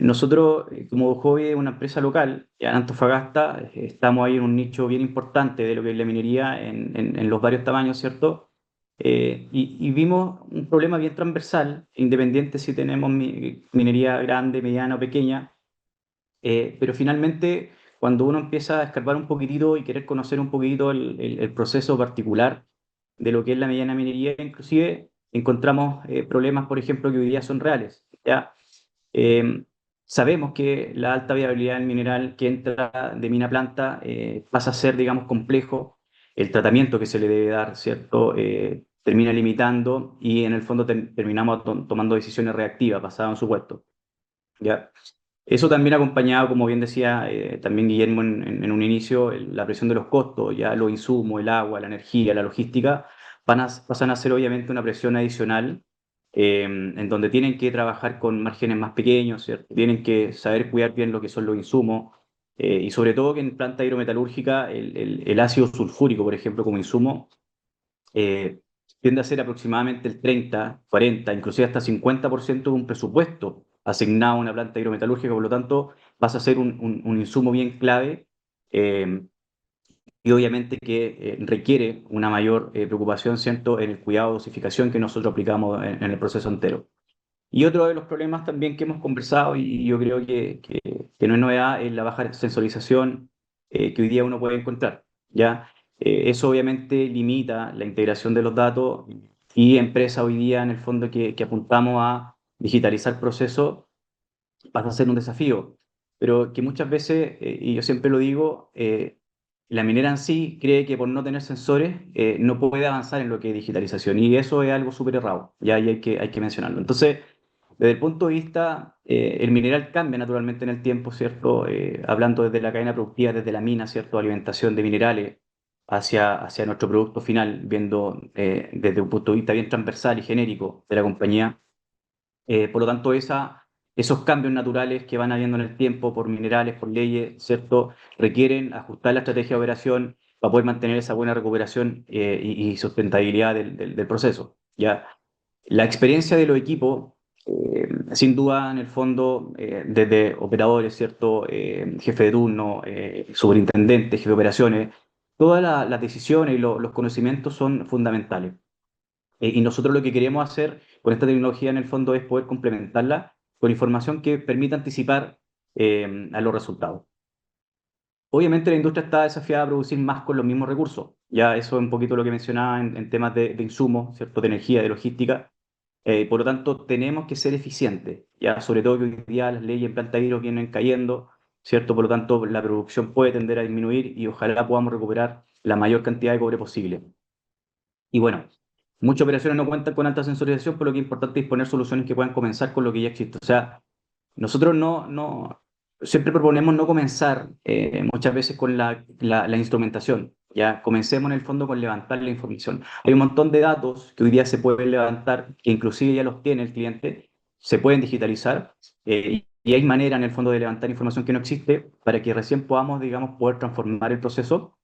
Nosotros, como Duhovit, es una empresa local, ya en Antofagasta, estamos ahí en un nicho bien importante de lo que es la minería en los varios tamaños, ¿cierto? Y vimos un problema bien transversal, independiente si tenemos minería grande, mediana o pequeña, pero finalmente cuando uno empieza a escarbar un poquitito y querer conocer un poquitito el proceso particular de lo que es la mediana minería, inclusive encontramos problemas, por ejemplo, que hoy día son reales, ¿ya? Eh, Sabemos que la alta viabilidad del mineral que entra de mina a planta pasa a ser, digamos, complejo. El tratamiento que se le debe dar, ¿cierto? Termina limitando y en el fondo terminamos tomando decisiones reactivas basadas en supuestos. ¿Ya? Eso también acompañado, como bien decía también Guillermo en un inicio, la presión de los costos, ya los insumos, el agua, la energía, la logística, pasan a ser obviamente una presión adicional en donde tienen que trabajar con márgenes más pequeños, ¿cierto? Tienen que saber cuidar bien lo que son los insumos y sobre todo que en planta hidrometalúrgica el ácido sulfúrico, por ejemplo, como insumo, eh, tiende a ser aproximadamente el 30, 40, inclusive hasta 50% de un presupuesto asignado a una planta hidrometalúrgica, por lo tanto pasa a ser un insumo bien clave eh, y obviamente que requiere una mayor preocupación, ¿cierto?, en el cuidado de dosificación que nosotros aplicamos en el proceso entero. Y otro de los problemas también que hemos conversado, y yo creo que no es novedad, es la baja sensorización que hoy día uno puede encontrar, ¿ya? Eso obviamente limita la integración de los datos y empresas hoy día en el fondo que apuntamos a digitalizar procesos pasa a ser un desafío, pero que muchas veces, y yo siempre lo digo, la minera en sí cree que por no tener sensores no puede avanzar en lo que es digitalización y eso es algo súper errado, ya y hay que mencionarlo. Entonces, desde el punto de vista, el mineral cambia naturalmente en el tiempo, ¿cierto? Hablando desde la cadena productiva, desde la mina, ¿cierto? Alimentación de minerales hacia nuestro producto final, viendo desde un punto de vista bien transversal y genérico de la compañía. Por lo tanto, esos cambios naturales que van habiendo en el tiempo por minerales, por leyes, ¿cierto? Requieren ajustar la estrategia de operación para poder mantener esa buena recuperación y sustentabilidad del proceso, ¿ya? La experiencia de los equipos, sin duda, en el fondo, desde operadores, ¿cierto? Jefe de turno, superintendente, jefe de operaciones, todas las decisiones y los conocimientos son fundamentales. Y nosotros lo que queremos hacer con esta tecnología en el fondo es poder complementarla con información que permita anticipar a los resultados. Obviamente la industria está desafiada a producir más con los mismos recursos. Ya eso es un poquito lo que mencionaba en temas de insumos, ¿cierto? De energía, de logística. Por lo tanto, tenemos que ser eficientes, ya sobre todo que hoy día las leyes en planta hidro vienen cayendo, ¿cierto? Por lo tanto, la producción puede tender a disminuir y ojalá podamos recuperar la mayor cantidad de cobre posible. Y bueno, muchas operaciones no cuentan con alta sensorización, por lo que es importante disponer soluciones que puedan comenzar con lo que ya existe. O sea, nosotros siempre proponemos no comenzar muchas veces con la instrumentación. Ya comencemos en el fondo con levantar la información. Hay un montón de datos que hoy día se pueden levantar, que inclusive ya los tiene el cliente, se pueden digitalizar y hay manera en el fondo de levantar información que no existe para que recién podamos, digamos, poder transformar el proceso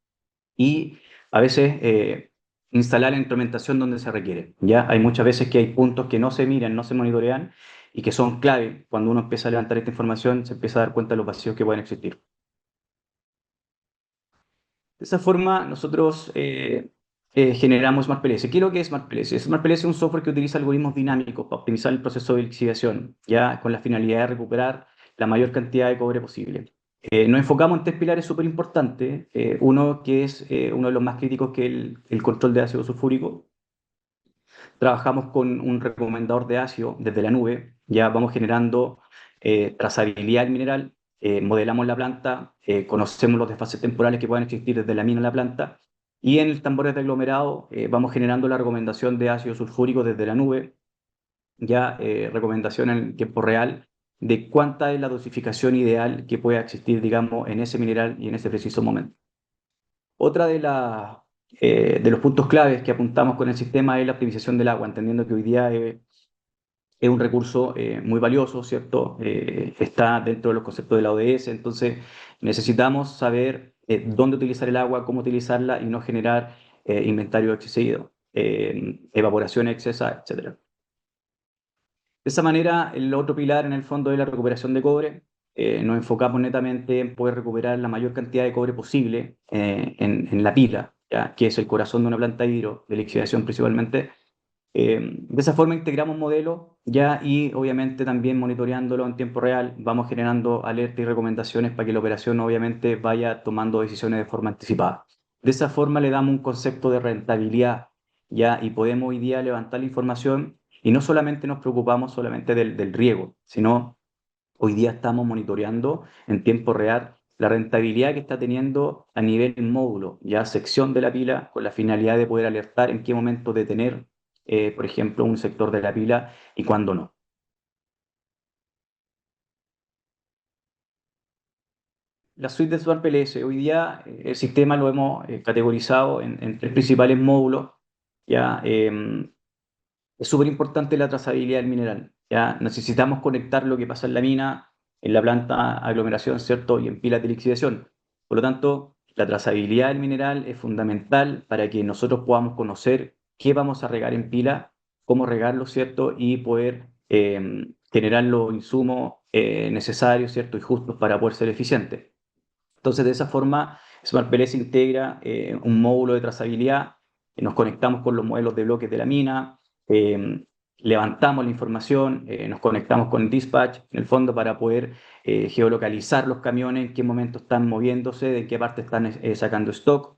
y a veces instalar la implementación donde se requiere. ¿Ya? Hay muchas veces que hay puntos que no se miran, no se monitorean y que son clave. Cuando uno empieza a levantar esta información, se empieza a dar cuenta de los vacíos que pueden existir. De esa forma, nosotros generamos SmartPLS. ¿Qué es lo que es SmartPLS? SmartPLS es un software que utiliza algoritmos dinámicos para optimizar el proceso de lixiviación, ya con la finalidad de recuperar la mayor cantidad de cobre posible. Nos enfocamos en tres pilares súper importantes. Uno que es uno de los más críticos, que es el control de ácido sulfúrico. Trabajamos con un recomendador de ácido desde la nube. Ya vamos generando trazabilidad del mineral, modelamos la planta, conocemos los desfases temporales que pueden existir desde la mina a la planta. Y en el tambores de aglomerado vamos generando la recomendación de ácido sulfúrico desde la nube. Ya recomendación en tiempo real de cuánta es la dosificación ideal que pueda existir, digamos, en ese mineral y en ese preciso momento. Otra de los puntos claves que apuntamos con el sistema es la optimización del agua, entendiendo que hoy día es un recurso muy valioso, ¿cierto? Está dentro de los conceptos de la ODS, entonces necesitamos saber dónde utilizar el agua, cómo utilizarla y no generar inventario excesivo, evaporación excesa, etc. De esa manera, el otro pilar en el fondo es la recuperación de cobre. Nos enfocamos netamente en poder recuperar la mayor cantidad de cobre posible en la pila, ¿ya? Que es el corazón de una planta hidro, de lixiviación principalmente. De esa forma integramos modelos ya y obviamente también monitoreándolo en tiempo real, vamos generando alertas y recomendaciones para que la operación obviamente vaya tomando decisiones de forma anticipada. De esa forma le damos un concepto de rentabilidad ya y podemos hoy día levantar la información y no solamente nos preocupamos solamente del riego, sino hoy día estamos monitoreando en tiempo real la rentabilidad que está teniendo a nivel módulo, ya sección de la pila, con la finalidad de poder alertar en qué momento detener, por ejemplo, un sector de la pila y cuándo no. La suite de SmartPLS, hoy día el sistema lo hemos categorizado en tres principales módulos. Ya, es súper importante la trazabilidad del mineral. Ya necesitamos conectar lo que pasa en la mina, en la planta aglomeración, ¿cierto? Y en pilas de lixiviación. Por lo tanto, la trazabilidad del mineral es fundamental para que nosotros podamos conocer qué vamos a regar en pila, cómo regarlo, ¿cierto? Y poder generar los insumos necesarios, ¿cierto? Y justos para poder ser eficientes. Entonces, de esa forma, SmartPLS integra un módulo de trazabilidad, nos conectamos con los modelos de bloques de la mina, levantamos la información, nos conectamos con el dispatch, en el fondo, para poder geolocalizar los camiones, en qué momento están moviéndose, de qué parte están sacando stock,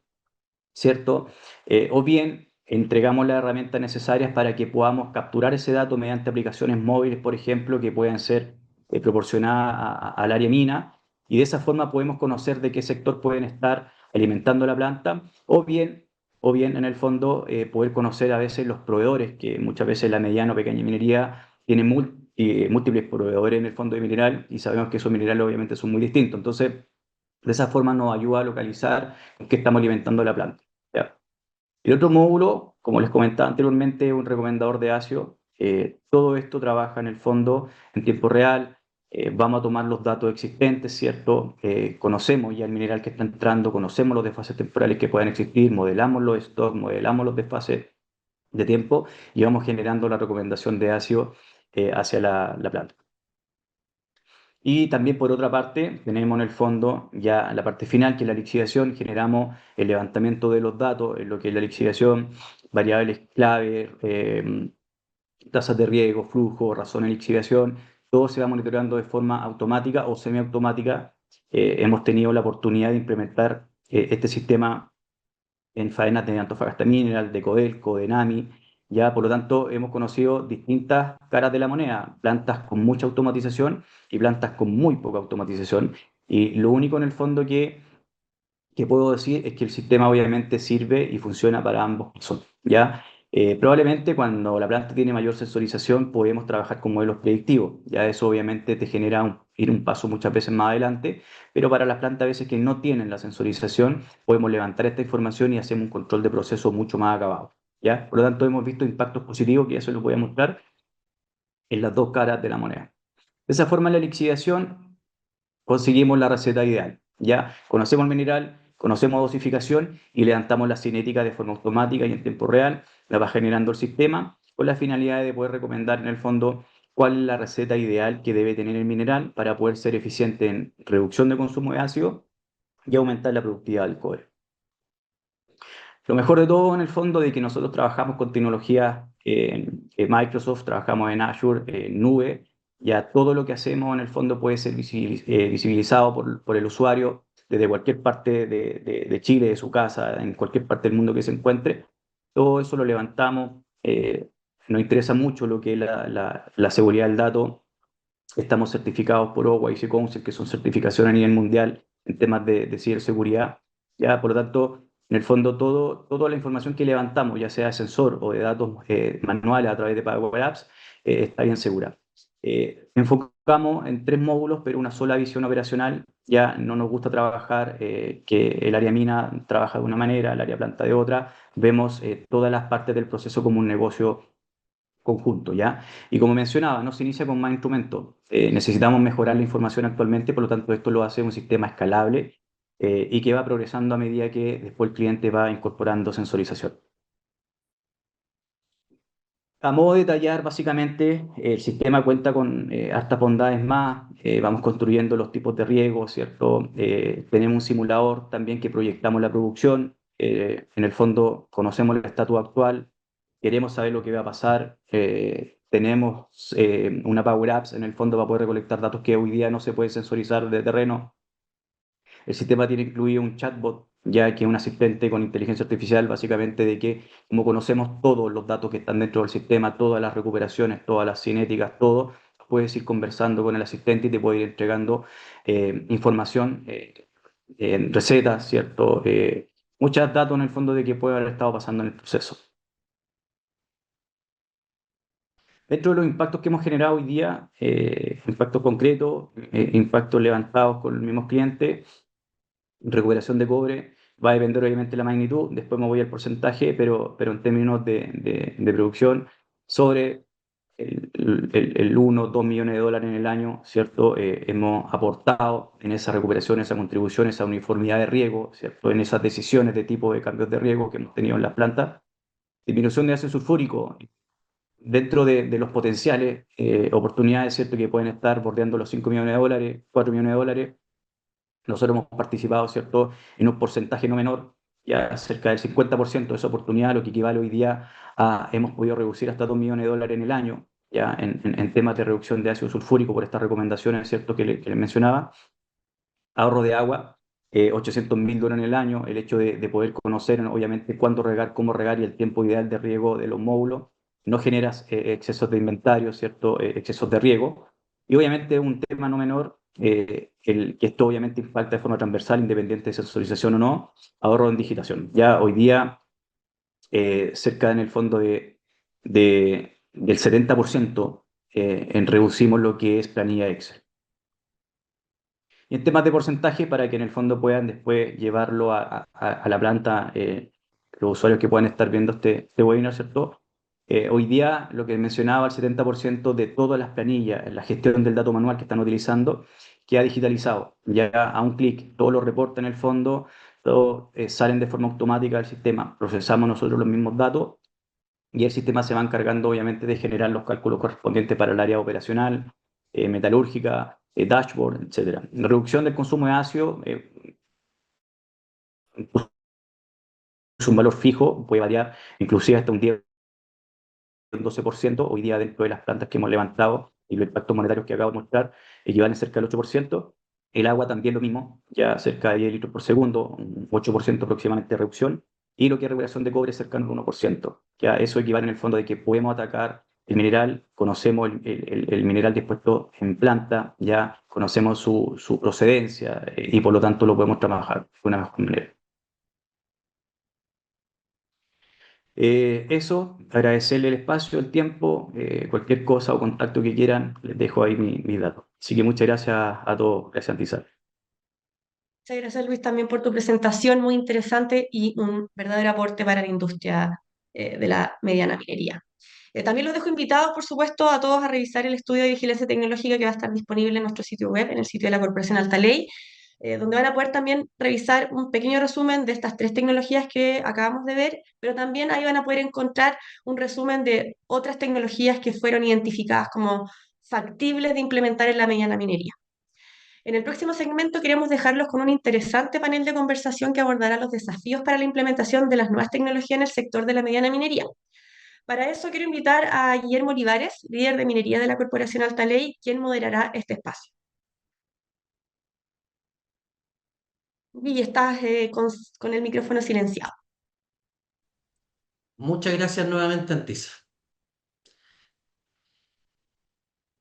¿cierto? O bien entregamos las herramientas necesarias para que podamos capturar ese dato mediante aplicaciones móviles, por ejemplo, que puedan ser proporcionadas al área mina, y de esa forma podemos conocer de qué sector pueden estar alimentando la planta, o bien en el fondo poder conocer a veces los proveedores, que muchas veces la mediana o pequeña minería tiene múltiples proveedores en el fondo de mineral, y sabemos que esos minerales obviamente son muy distintos. Entonces, de esa forma nos ayuda a localizar con qué estamos alimentando la planta. ¿Ya? El otro módulo, como les comentaba anteriormente, es un recomendador de ácido. Todo esto trabaja en el fondo en tiempo real. Vamos a tomar los datos existentes, ¿cierto? Conocemos ya el mineral que está entrando, conocemos los desfases temporales que puedan existir, modelamos los stocks, modelamos los desfases de tiempo y vamos generando la recomendación de ácido hacia la planta. Y también, por otra parte, tenemos en el fondo ya la parte final, que es la lixiviación. Generamos el levantamiento de los datos en lo que es la lixiviación, variables clave, tasas de riego, flujo, razón de lixiviación, todo se va monitoreando de forma automática o semiautomática. Hemos tenido la oportunidad de implementar este sistema en faenas de Antofagasta Mineral, de Codelco, de NAMI. Ya, por lo tanto, hemos conocido distintas caras de la moneda, plantas con mucha automatización y plantas con muy poca automatización. Y lo único en el fondo que puedo decir es que el sistema obviamente sirve y funciona para ambos casos, ¿ya? Probablemente cuando la planta tiene mayor sensorización podemos trabajar con modelos predictivos, ya eso obviamente te genera ir un paso muchas veces más adelante, pero para las plantas a veces que no tienen la sensorización podemos levantar esta información y hacemos un control de proceso mucho más acabado, ¿ya? Por lo tanto hemos visto impactos positivos que ya se los voy a mostrar en las dos caras de la moneda. De esa forma, en la lixiviación conseguimos la receta ideal. Ya conocemos el mineral, conocemos dosificación y levantamos la cinética de forma automática y en tiempo real, la va generando el sistema con la finalidad de poder recomendar en el fondo cuál es la receta ideal que debe tener el mineral para poder ser eficiente en reducción de consumo de ácido y aumentar la productividad del cobre. Lo mejor de todo en el fondo de que nosotros trabajamos con tecnologías en Microsoft, trabajamos en Azure, en nube, ya todo lo que hacemos en el fondo puede ser visibilizado por el usuario desde cualquier parte de Chile, de su casa, en cualquier parte del mundo que se encuentre. Todo eso lo levantamos. Nos interesa mucho lo que es la seguridad del dato. Estamos certificados por OWA y IC Council, que son certificaciones a nivel mundial en temas de ciberseguridad. Ya, por lo tanto, en el fondo, toda la información que levantamos, ya sea de sensor o de datos manuales a través de Power Apps, está bien segura. Enfocamos en 3 módulos, pero una sola visión operacional. Ya no nos gusta trabajar que el área mina trabaja de una manera, el área planta de otra. Vemos todas las partes del proceso como un negocio conjunto, ¿ya? Y como mencionaba, no se inicia con más instrumentos. Necesitamos mejorar la información actualmente, por lo tanto, esto lo hace un sistema escalable y que va progresando a medida que después el cliente va incorporando sensorización. A modo de detallar, básicamente, el sistema cuenta con hartas bondades más. Vamos construyendo los tipos de riego, ¿cierto? Tenemos un simulador también que proyectamos la producción. En el fondo, conocemos el estatus actual, queremos saber lo que va a pasar. Tenemos una Power Apps en el fondo para poder recolectar datos que hoy día no se puede sensorizar de terreno. El sistema tiene incluido un chatbot, ya que es un asistente con inteligencia artificial, básicamente de que, como conocemos todos los datos que están dentro del sistema, todas las recuperaciones, todas las cinéticas, todo, puedes ir conversando con el asistente y te puede ir entregando información, recetas, ¿cierto? Muchos datos en el fondo de qué puede haber estado pasando en el proceso. Dentro de los impactos que hemos generado hoy día, impactos concretos, impactos levantados con los mismos clientes, recuperación de cobre, va a depender obviamente de la magnitud, después me voy al porcentaje, pero en términos de producción, sobre el 1 o 2 millones de dólares en el año, ¿cierto? Hemos aportado en esa recuperación, esa contribución, esa uniformidad de riego, ¿cierto? En esas decisiones de tipo de cambios de riego que hemos tenido en las plantas. Disminución de ácido sulfúrico, dentro de los potenciales oportunidades, ¿cierto? Que pueden estar bordeando los 5 millones de dólares, 4 millones de dólares. Nosotros hemos participado, ¿cierto?, en un porcentaje no menor, ya cerca del 50% de esa oportunidad, lo que equivale hoy día a, hemos podido reducir hasta 2 millones de dólares en el año, ya en temas de reducción de ácido sulfúrico por estas recomendaciones, ¿cierto?, que les mencionaba. Ahorro de agua, 800.000 dólares en el año, el hecho de poder conocer, obviamente, cuándo regar, cómo regar y el tiempo ideal de riego de los módulos, no generas excesos de inventario, ¿cierto?, excesos de riego. Y obviamente un tema no menor, que esto obviamente impacta de forma transversal, independiente de sensorización o no, ahorro en digitación. Ya hoy día, cerca en el fondo del 70% en reducimos lo que es planilla Excel. Y en temas de porcentaje, para que en el fondo puedan después llevarlo a la planta, los usuarios que puedan estar viendo este webinar, ¿cierto? Hoy día, lo que mencionaba, el 70% de todas las planillas, la gestión del dato manual que están utilizando, queda digitalizado. Ya a un clic, todos los reportes en el fondo, todos salen de forma automática del sistema. Procesamos nosotros los mismos datos y el sistema se va encargando, obviamente, de generar los cálculos correspondientes para el área operacional, metalúrgica, dashboard, etc. La reducción del consumo de ácido es un valor fijo, puede variar inclusive hasta un 10 un 12%. Hoy día dentro de las plantas que hemos levantado y los impactos monetarios que acabo de mostrar equivalen cerca del 8%. El agua también lo mismo, ya cerca de 10 litros por segundo, un 8% aproximadamente de reducción, y lo que es regulación de cobre cercano al 1%. Ya eso equivale en el fondo de que podemos atacar el mineral, conocemos el mineral dispuesto en planta, ya conocemos su procedencia y por lo tanto lo podemos trabajar de una mejor manera. Eso, agradecerle el espacio, el tiempo, cualquier cosa o contacto que quieran, les dejo ahí mis datos. Así que muchas gracias a todos, gracias Antizar. Muchas gracias, Luis, también por tu presentación muy interesante y un verdadero aporte para la industria de la mediana minería. También los dejo invitados, por supuesto, a todos a revisar el estudio de vigilancia tecnológica que va a estar disponible en nuestro sitio web, en el sitio de la Corporación Alta Ley, donde van a poder también revisar un pequeño resumen de estas 3 tecnologías que acabamos de ver, pero también ahí van a poder encontrar un resumen de otras tecnologías que fueron identificadas como factibles de implementar en la mediana minería. En el próximo segmento queremos dejarlos con un interesante panel de conversación que abordará los desafíos para la implementación de las nuevas tecnologías en el sector de la mediana minería. Para eso quiero invitar a Guillermo Olivares, líder de minería de la Corporación Alta Ley, quien moderará este espacio. Y estás con el micrófono silenciado. Muchas gracias nuevamente, Antisa.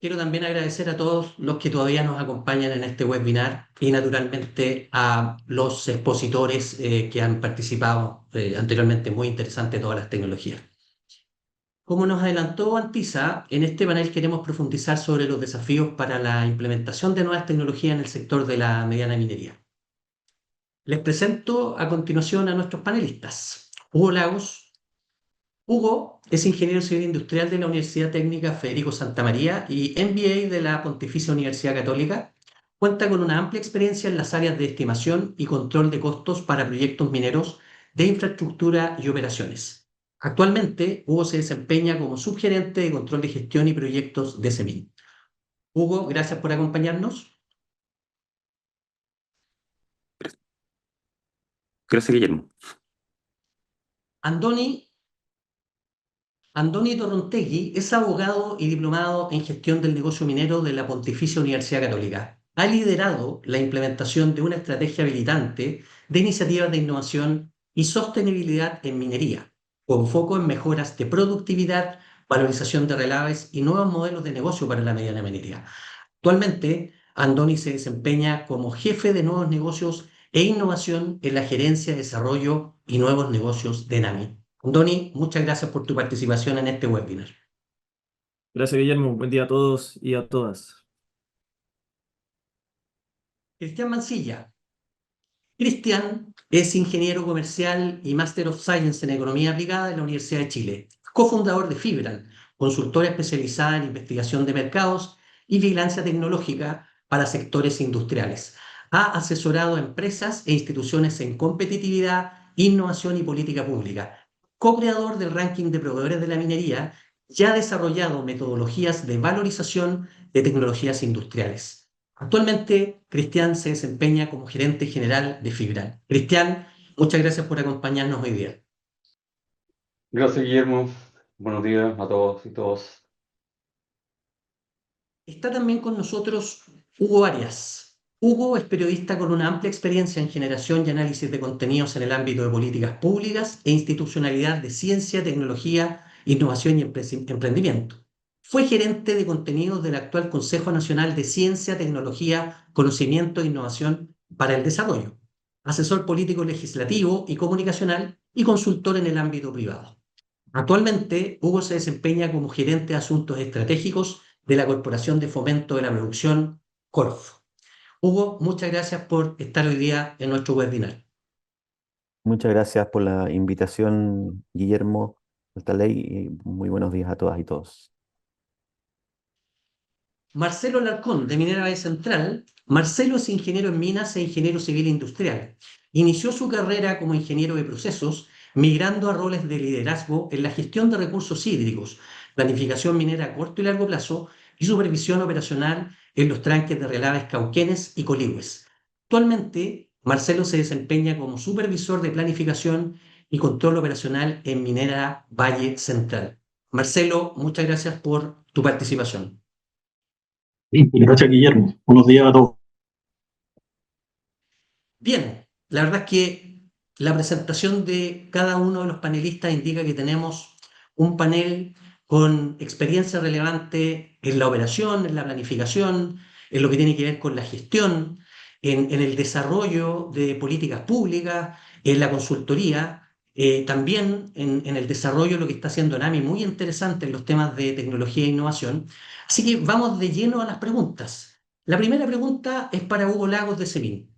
Quiero también agradecer a todos los que todavía nos acompañan en este webinar y naturalmente a los expositores que han participado anteriormente. Muy interesante todas las tecnologías. Como nos adelantó Antisa, en este panel queremos profundizar sobre los desafíos para la implementación de nuevas tecnologías en el sector de la mediana minería. Les presento a continuación a nuestros panelistas. Hugo Lagos. Hugo es ingeniero civil industrial de la Universidad Técnica Federico Santa María y MBA de la Pontificia Universidad Católica. Cuenta con una amplia experiencia en las áreas de estimación y control de costos para proyectos mineros de infraestructura y operaciones. Actualmente, Hugo se desempeña como subgerente de control de gestión y proyectos de CEMIN. Hugo, gracias por acompañarnos. Gracias, Guillermo. Andoni Torrontegui es abogado y diplomado en gestión del negocio minero de la Pontificia Universidad Católica. Ha liderado la implementación de una estrategia habilitante de iniciativas de innovación y sostenibilidad en minería, con foco en mejoras de productividad, valorización de relaves y nuevos modelos de negocio para la mediana minería. Actualmente, Andoni se desempeña como jefe de nuevos negocios e innovación en la gerencia de desarrollo y nuevos negocios de NAMI. Andoni, muchas gracias por tu participación en este webinar. Gracias, Guillermo. Buen día a todos y a todas. Cristian Mancilla. Cristian es ingeniero comercial y Master of Science en Economía Aplicada de la Universidad de Chile, cofundador de Fibran, consultora especializada en investigación de mercados y vigilancia tecnológica para sectores industriales. Ha asesorado a empresas e instituciones en competitividad, innovación y política pública. Co-creador del ranking de proveedores de la minería, ya ha desarrollado metodologías de valorización de tecnologías industriales. Actualmente, Cristian se desempeña como gerente general de Fibran. Cristian, muchas gracias por acompañarnos hoy día. Gracias, Guillermo. Buenos días a todos y todas. Está también con nosotros Hugo Arias. Hugo es periodista con una amplia experiencia en generación y análisis de contenidos en el ámbito de políticas públicas e institucionalidad de ciencia, tecnología, innovación y emprendimiento. Fue gerente de contenidos del actual Consejo Nacional de Ciencia, Tecnología, Conocimiento e Innovación para el Desarrollo, asesor político legislativo y comunicacional y consultor en el ámbito privado. Actualmente, Hugo se desempeña como gerente de asuntos estratégicos de la Corporación de Fomento de la Producción, Corfo. Hugo, muchas gracias por estar hoy día en nuestro webinar. Muchas gracias por la invitación, Guillermo Altaley, y muy buenos días a todas y todos. Marcelo Larcón, de Minera Valle Central. Marcelo es ingeniero en minas e ingeniero civil industrial. Inició su carrera como ingeniero de procesos, migrando a roles de liderazgo en la gestión de recursos hídricos, planificación minera a corto y largo plazo y supervisión operacional en los tranques de relaves Cauquenes y Coligües. Actualmente, Marcelo se desempeña como supervisor de planificación y control operacional en Minera Valle Central. Marcelo, muchas gracias por tu participación. Sí, gracias, Guillermo. Buenos días a todos. Bien, la verdad es que la presentación de cada uno de los panelistas indica que tenemos un panel con experiencia relevante en la operación, en la planificación, en lo que tiene que ver con la gestión, en el desarrollo de políticas públicas, en la consultoría, también en el desarrollo de lo que está haciendo NAMI, muy interesante en los temas de tecnología e innovación. Así que vamos de lleno a las preguntas. La primera pregunta es para Hugo Lagos de CEMIN.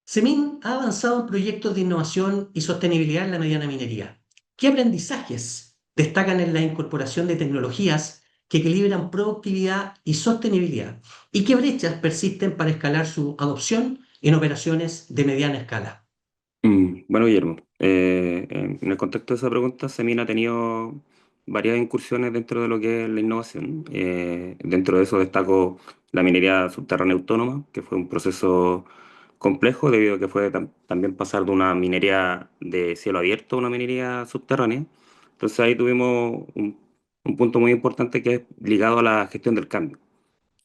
CEMIN ha avanzado en proyectos de innovación y sostenibilidad en la mediana minería. ¿Qué aprendizajes destacan en la incorporación de tecnologías que equilibran productividad y sostenibilidad? ¿Y qué brechas persisten para escalar su adopción en operaciones de mediana escala? Bueno, Guillermo, en el contexto de esa pregunta, Semina ha tenido varias incursiones dentro de lo que es la innovación. Dentro de eso destaco la minería subterránea autónoma, que fue un proceso complejo debido a que fue también pasar de una minería de cielo abierto a una minería subterránea. Entonces ahí tuvimos un punto muy importante que es ligado a la gestión del cambio.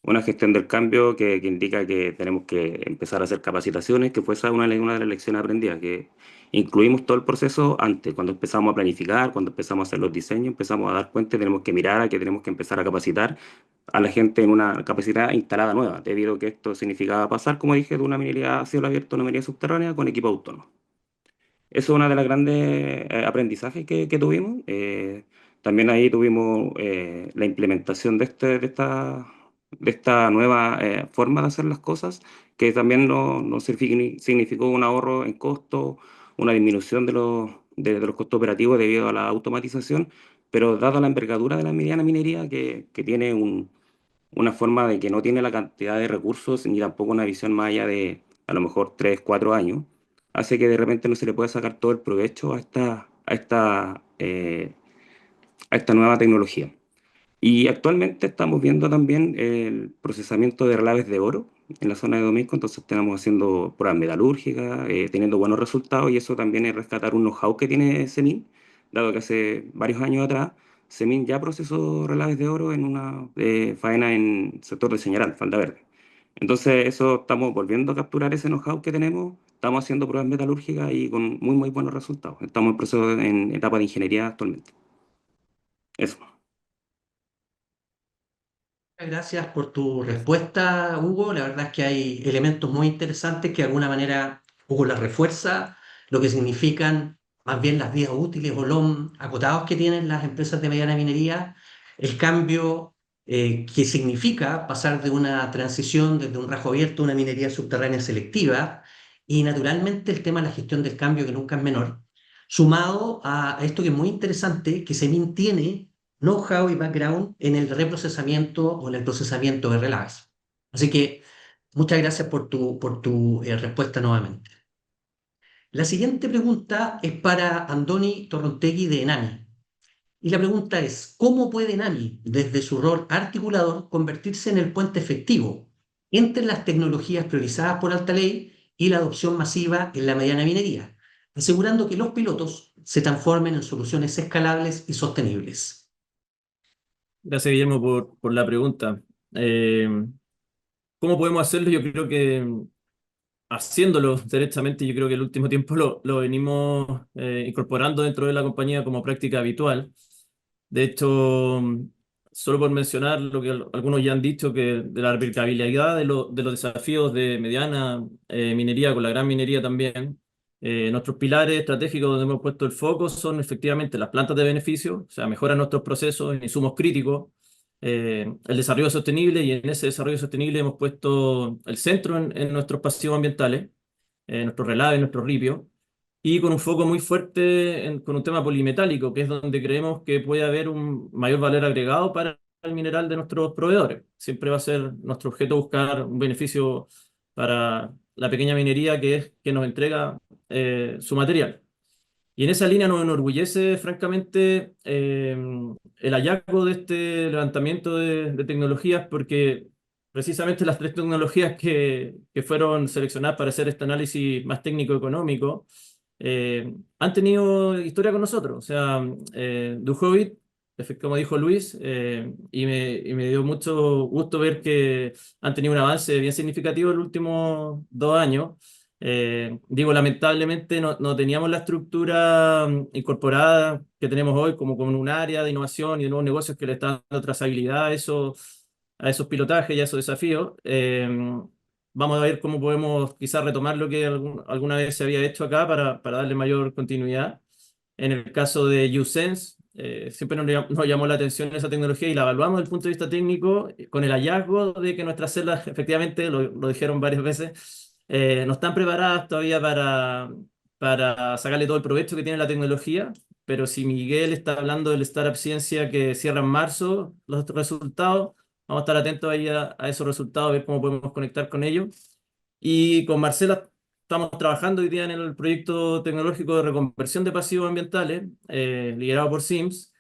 Una gestión del cambio que indica que tenemos que empezar a hacer capacitaciones, que fue esa una de las lecciones aprendidas, que incluimos todo el proceso antes, cuando empezamos a planificar, cuando empezamos a hacer los diseños, empezamos a dar cuenta y tenemos que mirar a que tenemos que empezar a capacitar a la gente en una capacidad instalada nueva, debido a que esto significaba pasar, como dije, de una minería a cielo abierto a una minería subterránea con equipo autónomo. Eso es una de las grandes aprendizajes que tuvimos. También ahí tuvimos la implementación de esta nueva forma de hacer las cosas, que también nos significó un ahorro en costo, una disminución de los costos operativos debido a la automatización, pero dada la envergadura de la mediana minería, que tiene una forma de que no tiene la cantidad de recursos ni tampoco una visión más allá de a lo mejor 3 4 años, hace que de repente no se le pueda sacar todo el provecho a esta nueva tecnología. Y actualmente estamos viendo también el procesamiento de relaves de oro en la zona de Domingo, entonces estamos haciendo pruebas metalúrgicas, teniendo buenos resultados, y eso también es rescatar un know-how que tiene Semin, dado que hace varios años atrás Semin ya procesó relaves de oro en una faena en sector de Señaral, Falda Verde. Entonces eso estamos volviendo a capturar ese know-how que tenemos, estamos haciendo pruebas metalúrgicas y con muy, muy buenos resultados. Estamos en proceso en etapa de ingeniería actualmente. Eso. Gracias por tu respuesta, Hugo. La verdad es que hay elementos muy interesantes que de alguna manera Hugo las refuerza, lo que significan más bien las vías útiles o LOM acotados que tienen las empresas de mediana minería, el cambio que significa pasar de una transición desde un rajo abierto a una minería subterránea selectiva, y naturalmente el tema de la gestión del cambio, que nunca es menor, sumado a esto que es muy interesante, que Semin tiene know-how y background en el reprocesamiento o en el procesamiento de relaves. Así que muchas gracias por tu respuesta nuevamente. La siguiente pregunta es para Andoni Torrontegui de Enami. Y la pregunta es, ¿cómo puede Enami, desde su rol articulador, convertirse en el puente efectivo entre las tecnologías priorizadas por alta ley y la adopción masiva en la mediana minería, asegurando que los pilotos se transformen en soluciones escalables y sostenibles? Gracias, Guillermo, por la pregunta. Eh, ¿Cómo podemos hacerlo? Yo creo que haciéndolo derechamente, yo creo que el último tiempo lo venimos incorporando dentro de la compañía como práctica habitual. De hecho, solo por mencionar lo que algunos ya han dicho, que de la aplicabilidad de los desafíos de mediana minería con la gran minería también, nuestros pilares estratégicos donde hemos puesto el foco son efectivamente las plantas de beneficio, o sea, mejoran nuestros procesos en insumos críticos, el desarrollo sostenible, y en ese desarrollo sostenible hemos puesto el centro en nuestros pasivos ambientales, nuestros relaves, nuestros ripios, y con un foco muy fuerte con un tema polimetálico, que es donde creemos que puede haber un mayor valor agregado para el mineral de nuestros proveedores. Siempre va a ser nuestro objeto buscar un beneficio para la pequeña minería que nos entrega su material. Y en esa línea nos enorgullece, francamente, el hallazgo de este levantamiento de tecnologías, porque precisamente las 3 tecnologías que fueron seleccionadas para hacer este análisis más técnico-económico han tenido historia con nosotros. O sea, Duhovit como dijo Luis, y me dio mucho gusto ver que han tenido un avance bien significativo en los últimos 2 años. Digo, lamentablemente no teníamos la estructura incorporada que tenemos hoy como con un área de innovación y de nuevos negocios que le están dando trazabilidad a esos pilotajes y a esos desafíos. Vamos a ver cómo podemos quizás retomar lo que alguna vez se había hecho acá para darle mayor continuidad. En el caso de uSense, siempre nos llamó la atención esa tecnología y la evaluamos desde el punto de vista técnico con el hallazgo de que nuestras células, efectivamente, lo dijeron varias veces, no están preparadas todavía para sacarle todo el provecho que tiene la tecnología. Pero si Miguel está hablando del Startup Ciencia que cierra en marzo los resultados, vamos a estar atentos ahí a esos resultados, a ver cómo podemos conectar con ellos. Y con Marcela estamos trabajando hoy día en el proyecto tecnológico de reconversión de pasivos ambientales, liderado por Sims,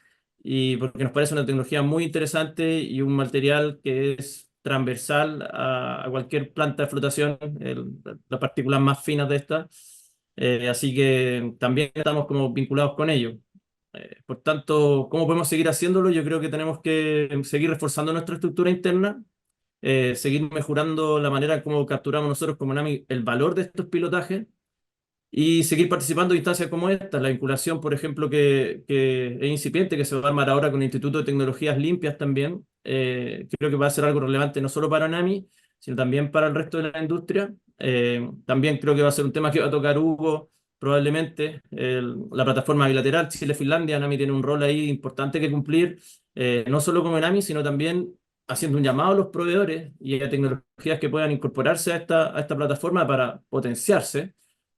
y porque nos parece una tecnología muy interesante y un material que es transversal a cualquier planta de flotación, las partículas más finas de estas. Así que también estamos como vinculados con ello. Por tanto, ¿cómo podemos seguir haciéndolo? Yo creo que tenemos que seguir reforzando nuestra estructura interna, seguir mejorando la manera en cómo capturamos nosotros como NAMI el valor de estos pilotajes y seguir participando en instancias como esta. La vinculación, por ejemplo, que es incipiente, que se va a armar ahora con el Instituto de Tecnologías Limpias también, creo que va a ser algo relevante no solo para NAMI, sino también para el resto de la industria. También creo que va a ser un tema que va a tocar Hugo, probablemente, la plataforma bilateral Chile-Finlandia. NAMI tiene un rol ahí importante que cumplir, no solo como NAMI, sino también haciendo un llamado a los proveedores y a tecnologías que puedan incorporarse a esta plataforma para potenciarse.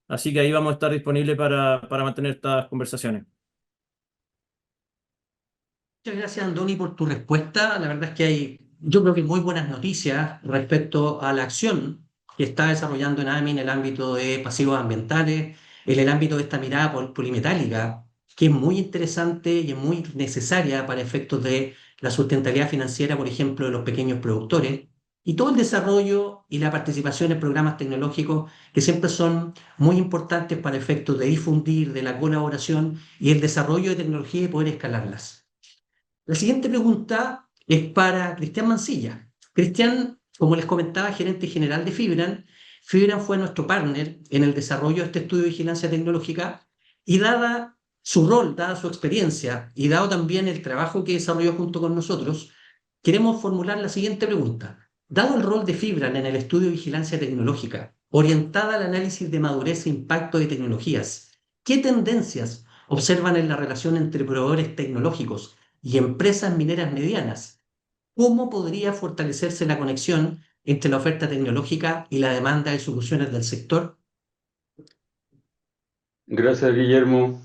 Así que ahí vamos a estar disponibles para mantener estas conversaciones. Muchas gracias, Andoni, por tu respuesta. La verdad es que yo creo que muy buenas noticias respecto a la acción que está desarrollando NAMI en el ámbito de pasivos ambientales, en el ámbito de esta mirada polimetálica, que es muy interesante y es muy necesaria para efectos de la sustentabilidad financiera, por ejemplo, de los pequeños productores, y todo el desarrollo y la participación en programas tecnológicos que siempre son muy importantes para efectos de difundir, de la colaboración y el desarrollo de tecnología y poder escalarlas. La siguiente pregunta es para Cristian Mancilla. Cristian, como les comentaba, gerente general de Fibran. Fibran fue nuestro partner en el desarrollo de este estudio de vigilancia tecnológica y dada su rol, dada su experiencia y dado también el trabajo que desarrolló junto con nosotros, queremos formular la siguiente pregunta. Dado el rol de Fibran en el estudio de vigilancia tecnológica, orientada al análisis de madurez e impacto de tecnologías, ¿qué tendencias observan en la relación entre proveedores tecnológicos y empresas mineras medianas? ¿Cómo podría fortalecerse la conexión entre la oferta tecnológica y la demanda de soluciones del sector? Gracias, Guillermo.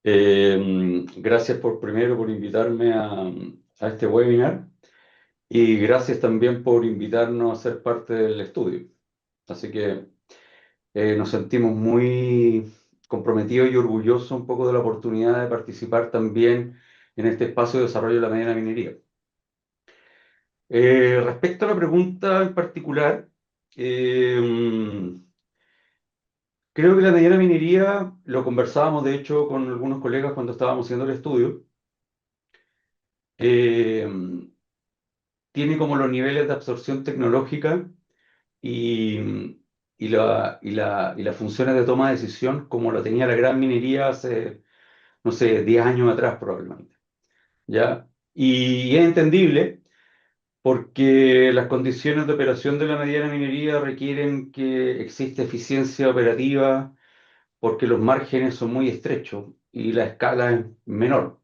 Gracias primero por invitarme a este webinar y gracias también por invitarnos a ser parte del estudio. Así que nos sentimos muy comprometidos y orgullosos un poco de la oportunidad de participar también en este espacio de desarrollo de la mediana minería. Respecto a la pregunta en particular, creo que la mediana minería, lo conversábamos de hecho con algunos colegas cuando estábamos haciendo el estudio, tiene como los niveles de absorción tecnológica y las funciones de toma de decisión como lo tenía la gran minería hace, no sé, 10 años atrás probablemente. ¿Ya? Y es entendible porque las condiciones de operación de la mediana minería requieren que exista eficiencia operativa, porque los márgenes son muy estrechos y la escala es menor.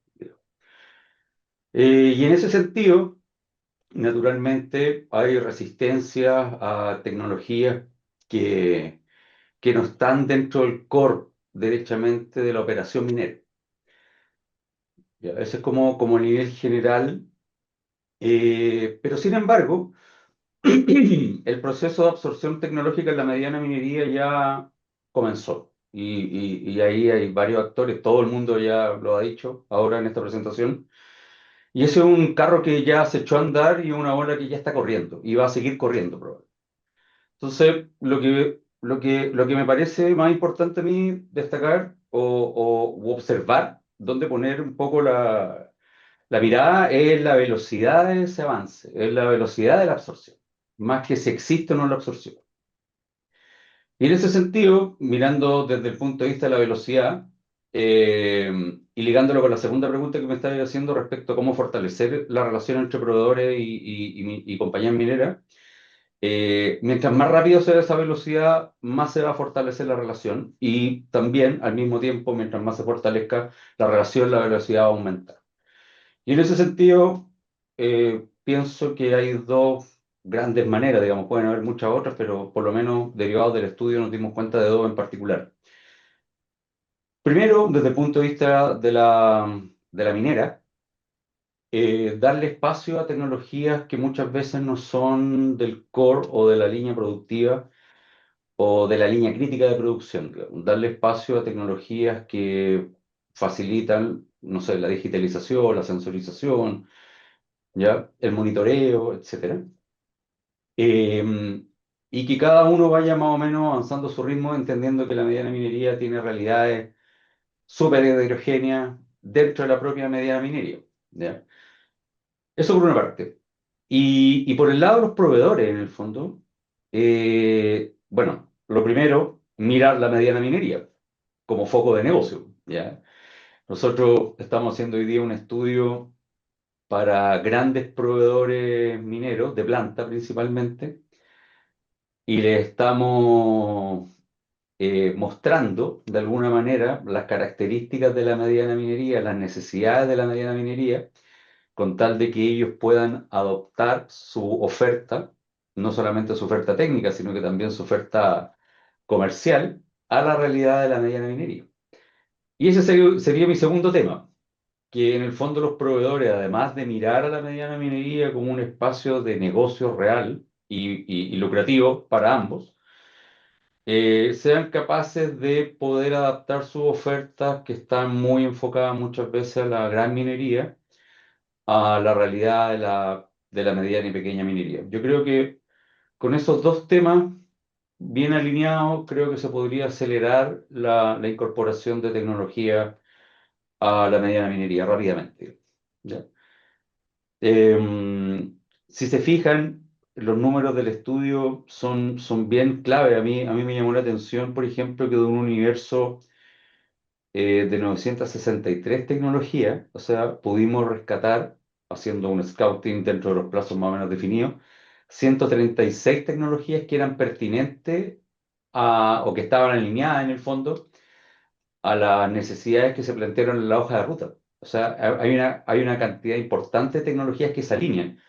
Y en ese sentido, naturalmente, hay resistencia a tecnologías que no están dentro del core, derechamente, de la operación minera. Ya, ese es como a nivel general. Pero sin embargo, el proceso de absorción tecnológica en la mediana minería ya comenzó. Y ahí hay varios actores, todo el mundo ya lo ha dicho ahora en esta presentación. Y ese es un carro que ya se echó a andar y una ola que ya está corriendo y va a seguir corriendo probablemente. Entonces, lo que me parece más importante a mí destacar o observar, dónde poner un poco La mirada es la velocidad de ese avance, es la velocidad de la absorción, más que si existe o no la absorción. Y en ese sentido, mirando desde el punto de vista de la velocidad, y ligándolo con la segunda pregunta que me estabas haciendo respecto a cómo fortalecer la relación entre proveedores y compañías mineras, mientras más rápido sea esa velocidad, más se va a fortalecer la relación y también, al mismo tiempo, mientras más se fortalezca la relación, la velocidad va a aumentar. Y en ese sentido, pienso que hay dos grandes maneras, digamos, pueden haber muchas otras, pero por lo menos derivados del estudio nos dimos cuenta de dos en particular. Primero, desde el punto de vista de la minera, darle espacio a tecnologías que muchas veces no son del core o de la línea productiva o de la línea crítica de producción, digamos. Darle espacio a tecnologías que facilitan, no sé, la digitalización, la sensorización, ¿ya? El monitoreo, etcétera. Y que cada uno vaya más o menos avanzando a su ritmo, entendiendo que la mediana minería tiene realidades súper heterogéneas dentro de la propia mediana minería, ¿ya? Eso por una parte. Y por el lado de los proveedores, en el fondo, bueno, lo primero, mirar la mediana minería como foco de negocio, ¿ya? Nosotros estamos haciendo hoy día un estudio para grandes proveedores mineros, de planta principalmente, y le estamos mostrando de alguna manera las características de la mediana minería, las necesidades de la mediana minería, con tal de que ellos puedan adoptar su oferta, no solamente su oferta técnica, sino que también su oferta comercial, a la realidad de la mediana minería. Y ese sería mi segundo tema, que en el fondo los proveedores, además de mirar a la mediana minería como un espacio de negocio real y lucrativo para ambos, sean capaces de poder adaptar sus ofertas que están muy enfocadas muchas veces a la gran minería, a la realidad de la mediana y pequeña minería. Yo creo que con esos dos temas bien alineados, creo que se podría acelerar la incorporación de tecnología a la mediana minería rápidamente, ¿ya? Si se fijan, los números del estudio son bien clave. A mí me llamó la atención, por ejemplo, que de un universo de 963 tecnologías, o sea, pudimos rescatar, haciendo un scouting dentro de los plazos más o menos definidos, 136 tecnologías que eran pertinentes o que estaban alineadas en el fondo a las necesidades que se plantearon en la hoja de ruta. O sea, hay una cantidad importante de tecnologías que se alinean.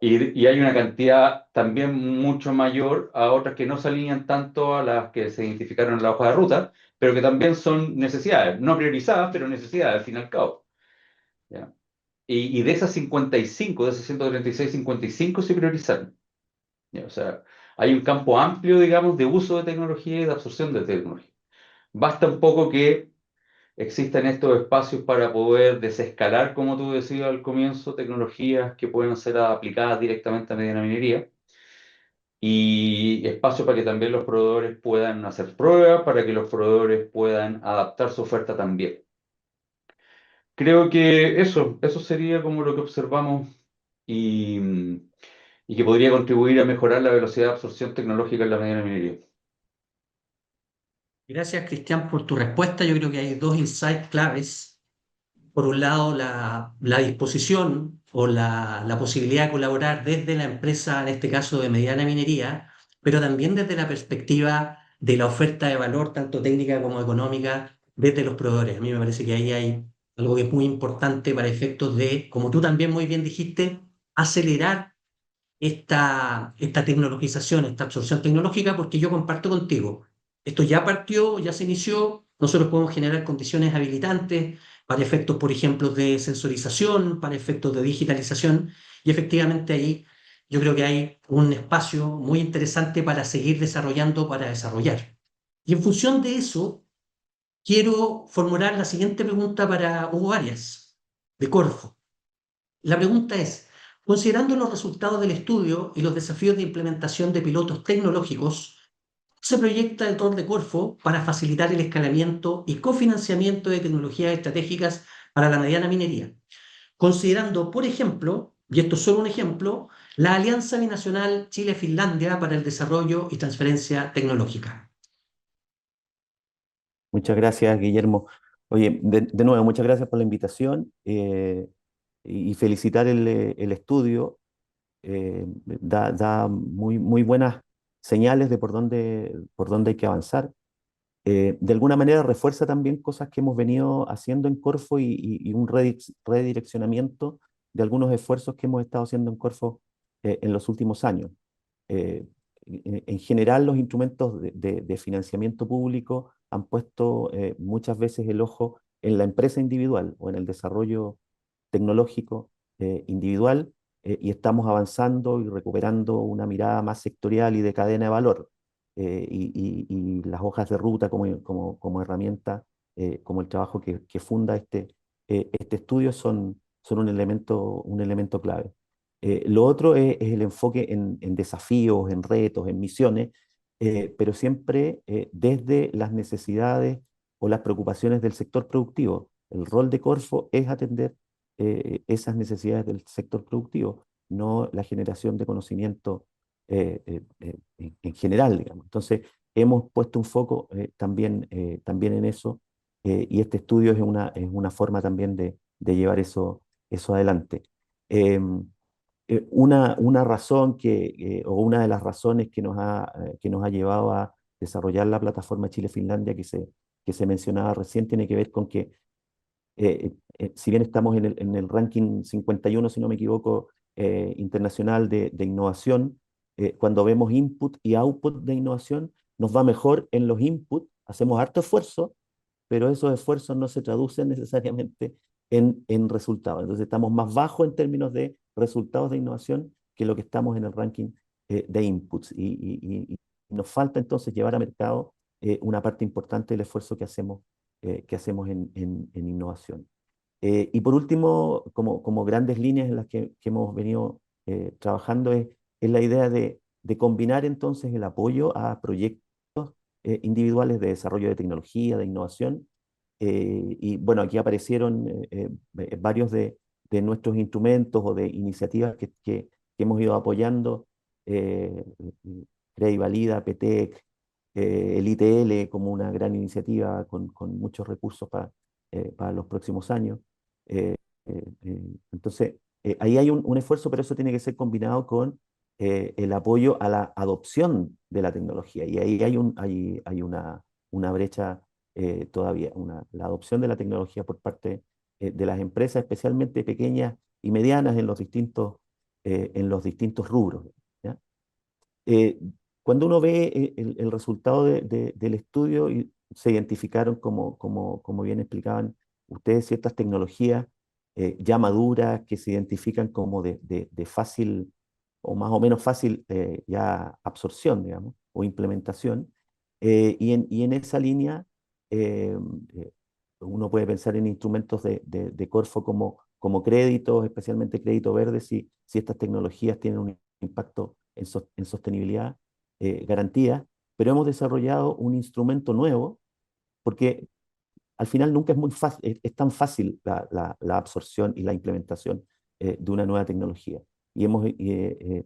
Y hay una cantidad también mucho mayor a otras que no se alinean tanto a las que se identificaron en la hoja de ruta, pero que también son necesidades, no priorizadas, pero necesidades al fin y al cabo, ¿ya? Y de esas 55, de esas 136, 55 se priorizaron, ¿ya? O sea, hay un campo amplio, digamos, de uso de tecnología y de absorción de tecnología. Basta un poco que existan estos espacios para poder desescalar, como tú decías al comienzo, tecnologías que pueden ser aplicadas directamente a mediana minería, y espacio para que también los proveedores puedan hacer pruebas, para que los proveedores puedan adaptar su oferta también. Creo que eso sería como lo que observamos y, y que podría contribuir a mejorar la velocidad de absorción tecnológica en la mediana minería. Gracias, Cristian, por tu respuesta. Yo creo que hay dos insights claves. Por un lado, la disposición o la posibilidad de colaborar desde la empresa, en este caso de mediana minería, pero también desde la perspectiva de la oferta de valor, tanto técnica como económica, desde los proveedores. A mí me parece que ahí hay algo que es muy importante para efectos de, como tú también muy bien dijiste, acelerar esta tecnologización, esta absorción tecnológica, porque yo comparto contigo. Esto ya partió, ya se inició. Nosotros podemos generar condiciones habilitantes para efectos, por ejemplo, de sensorización, para efectos de digitalización, y efectivamente ahí yo creo que hay un espacio muy interesante para seguir desarrollando, para desarrollar. Y en función de eso, quiero formular la siguiente pregunta para Hugo Arias, de Corfo. La pregunta es, considerando los resultados del estudio y los desafíos de implementación de pilotos tecnológicos, se proyecta el rol de Corfo para facilitar el escalamiento y cofinanciamiento de tecnologías estratégicas para la mediana minería. considerando, por ejemplo, y esto es solo un ejemplo, la Alianza Binacional Chile-Finlandia para el Desarrollo y Transferencia Tecnológica. Muchas gracias, Guillermo. Oye, de nuevo, muchas gracias por la invitación y felicitar el estudio. Da muy buenas señales de por dónde hay que avanzar. De alguna manera refuerza también cosas que hemos venido haciendo en Corfo y un redireccionamiento de algunos esfuerzos que hemos estado haciendo en Corfo en los últimos años. Eh, en general, los instrumentos de financiamiento público han puesto muchas veces el ojo en la empresa individual o en el desarrollo tecnológico individual, y estamos avanzando y recuperando una mirada más sectorial y de cadena de valor. Y las hojas de ruta como herramienta, como el trabajo que funda este estudio son un elemento clave. Lo otro es el enfoque en desafíos, en retos, en misiones, pero siempre desde las necesidades o las preocupaciones del sector productivo. El rol de Corfo es atender esas necesidades del sector productivo, no la generación de conocimiento en general, digamos. Entonces, hemos puesto un foco también en eso, y este estudio es una forma también de llevar eso adelante. Una razón o una de las razones que nos ha llevado a desarrollar la plataforma Chile-Finlandia que se mencionaba recién tiene que ver con que si bien estamos en el ranking 51, si no me equivoco, internacional de innovación, cuando vemos input y output de innovación, nos va mejor en los inputs, hacemos harto esfuerzo, pero esos esfuerzos no se traducen necesariamente en resultados. Entonces estamos más bajos en términos de resultados de innovación que lo que estamos en el ranking de inputs. Y nos falta entonces llevar a mercado una parte importante del esfuerzo que hacemos en innovación. Y por último, como grandes líneas en las que hemos venido trabajando, es la idea de combinar entonces el apoyo a proyectos individuales de desarrollo de tecnología, de innovación. Y bueno, aquí aparecieron varios de nuestros instrumentos o de iniciativas que hemos ido apoyando, Crea y Valida, PTEC, el ITL como una gran iniciativa con muchos recursos para los próximos años. Entonces, ahí hay un esfuerzo, pero eso tiene que ser combinado con el apoyo a la adopción de la tecnología. Y ahí hay una brecha todavía, la adopción de la tecnología por parte de las empresas, especialmente pequeñas y medianas en los distintos rubros, ¿ya? Cuando uno ve el resultado del estudio, se identificaron, como bien explicaban ustedes, ciertas tecnologías ya maduras que se identifican como de fácil o más o menos fácil ya absorción, digamos, o implementación. Y en esa línea uno puede pensar en instrumentos de Corfo como créditos, especialmente crédito verde, si estas tecnologías tienen un impacto en sostenibilidad, garantía, pero hemos desarrollado un instrumento nuevo porque al final nunca es muy fácil, es tan fácil la absorción y la implementación de una nueva tecnología. Y hemos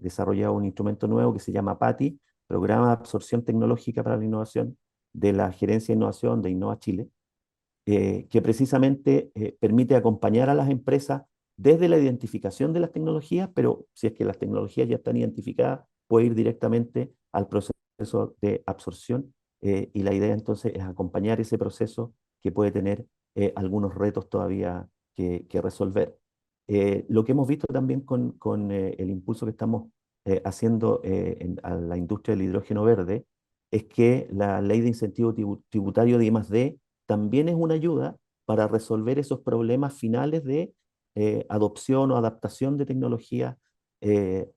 desarrollado un instrumento nuevo que se llama PATI, Programa de Absorción Tecnológica para la Innovación, de la Gerencia de Innovación de Innova Chile, que precisamente permite acompañar a las empresas desde la identificación de las tecnologías, pero si es que las tecnologías ya están identificadas, puede ir directamente al proceso de absorción, y la idea entonces es acompañar ese proceso que puede tener algunos retos todavía que resolver. Lo que hemos visto también con el impulso que estamos haciendo a la industria del hidrógeno verde es que la ley de incentivo tributario de I+D también es una ayuda para resolver esos problemas finales de adopción o adaptación de tecnología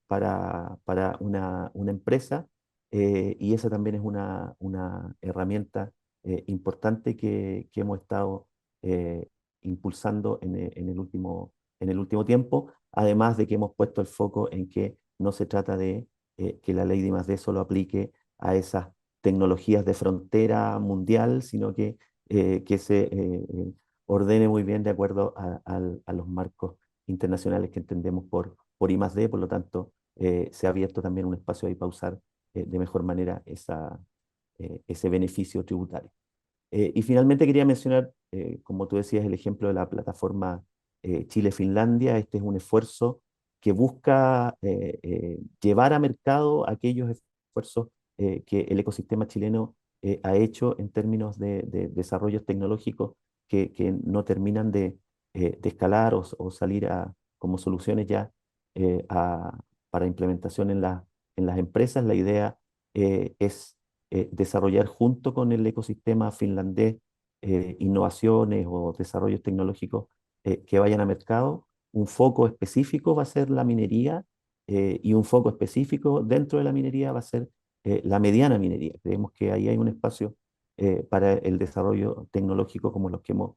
para una empresa, y esa también es una herramienta importante que hemos estado impulsando en el último tiempo, además de que hemos puesto el foco en que no se trata de que la ley de I+D solo aplique a esas tecnologías de frontera mundial, sino que se ordene muy bien de acuerdo a los marcos internacionales que entendemos por I+D, por lo tanto, se ha abierto también un espacio ahí para usar de mejor manera ese beneficio tributario. Y finalmente quería mencionar, como tú decías, el ejemplo de la plataforma Chile-Finlandia. Este es un esfuerzo que busca llevar a mercado aquellos esfuerzos que el ecosistema chileno ha hecho en términos de desarrollos tecnológicos que no terminan de escalar o salir como soluciones ya para implementación en las empresas. La idea es desarrollar junto con el ecosistema finlandés innovaciones o desarrollos tecnológicos que vayan a mercado. Un foco específico va a ser la minería y un foco específico dentro de la minería va a ser la mediana minería. Creemos que ahí hay un espacio para el desarrollo tecnológico como los que hemos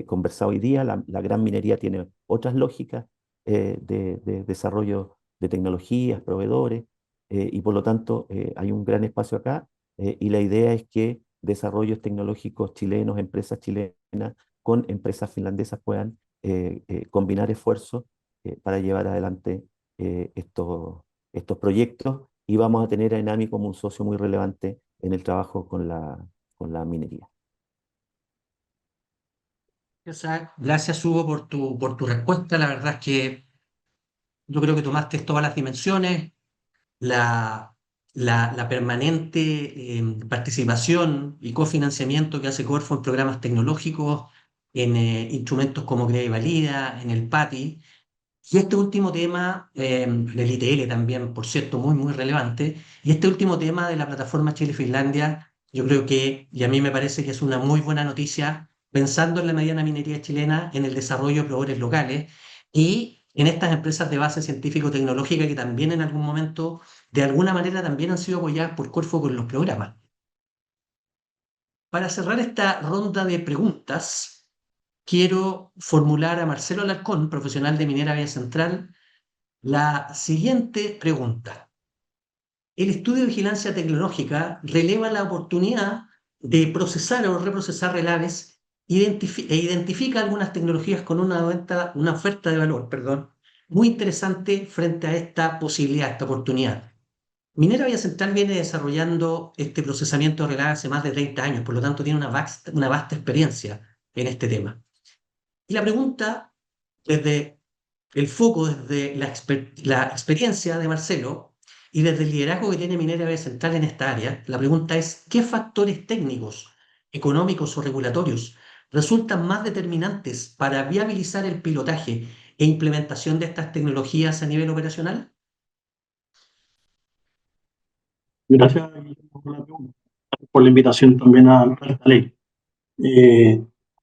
conversado hoy día. La gran minería tiene otras lógicas de desarrollo de tecnologías, proveedores, y por lo tanto hay un gran espacio acá. Y la idea es que desarrollos tecnológicos chilenos, empresas chilenas con empresas finlandesas puedan combinar esfuerzos para llevar adelante estos proyectos, y vamos a tener a Enami como un socio muy relevante en el trabajo con la minería. Gracias, Hugo, por tu respuesta. La verdad es que yo creo que tomaste todas las dimensiones, la permanente participación y cofinanciamiento que hace Corfo en programas tecnológicos, en instrumentos como Crea y Valida, en el PATI. Y este último tema del ITL también, por cierto, muy, muy relevante. Y este último tema de la plataforma Chile-Finlandia, yo creo que, y a mí me parece que es una muy buena noticia, pensando en la mediana minería chilena, en el desarrollo de proveedores locales y en estas empresas de base científico-tecnológica que también en algún momento, de alguna manera, también han sido apoyadas por Corfo con los programas. Para cerrar esta ronda de preguntas, quiero formular a Marcelo Alarcón, profesional de Minera Vía Central, la siguiente pregunta. El estudio de vigilancia tecnológica releva la oportunidad de procesar o reprocesar relaves e identifica algunas tecnologías con una oferta de valor, muy interesante frente a esta posibilidad, esta oportunidad. Minera Vía Central viene desarrollando este procesamiento de relaves hace más de 30 años, por lo tanto tiene una vasta experiencia en este tema. Y la pregunta, desde el foco, desde la experiencia de Marcelo y desde el liderazgo que tiene Minera Vía Central en esta área, la pregunta es: ¿qué factores técnicos, económicos o regulatorios resultan más determinantes para viabilizar el pilotaje e implementación de estas tecnologías a nivel operacional? Gracias por la pregunta, por la invitación también a esta ley.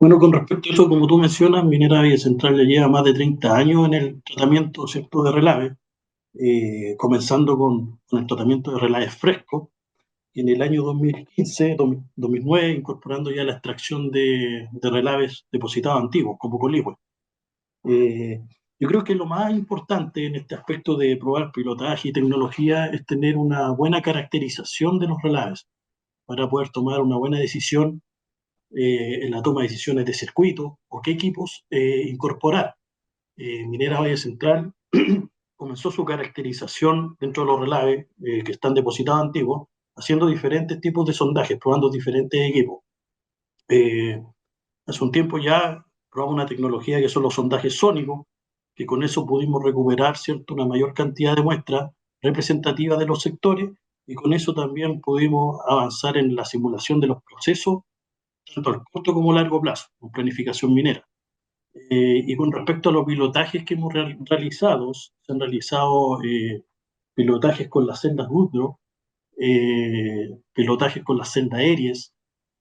Bueno, con respecto a eso, como tú mencionas, Minera Vía Central ya lleva más de 30 años en el tratamiento, ¿cierto?, de relaves, comenzando con el tratamiento de relaves frescos, y en el año 2015-2009 incorporando ya la extracción de relaves depositados antiguos, como coligüe. Yo creo que lo más importante en este aspecto de probar pilotaje y tecnología es tener una buena caracterización de los relaves para poder tomar una buena decisión en la toma de decisiones de circuito o qué equipos incorporar. Minera Valle Central comenzó su caracterización dentro de los relaves que están depositados antiguos, haciendo diferentes tipos de sondajes, probando diferentes equipos. Hace un tiempo ya probamos una tecnología que son los sondajes sónicos, que con eso pudimos recuperar, ¿cierto?, una mayor cantidad de muestras representativas de los sectores, y con eso también pudimos avanzar en la simulación de los procesos, tanto a corto como a largo plazo, con planificación minera. Y con respecto a los pilotajes que hemos realizado, se han realizado pilotajes con las celdas Woodrow, pilotajes con las celdas Aries,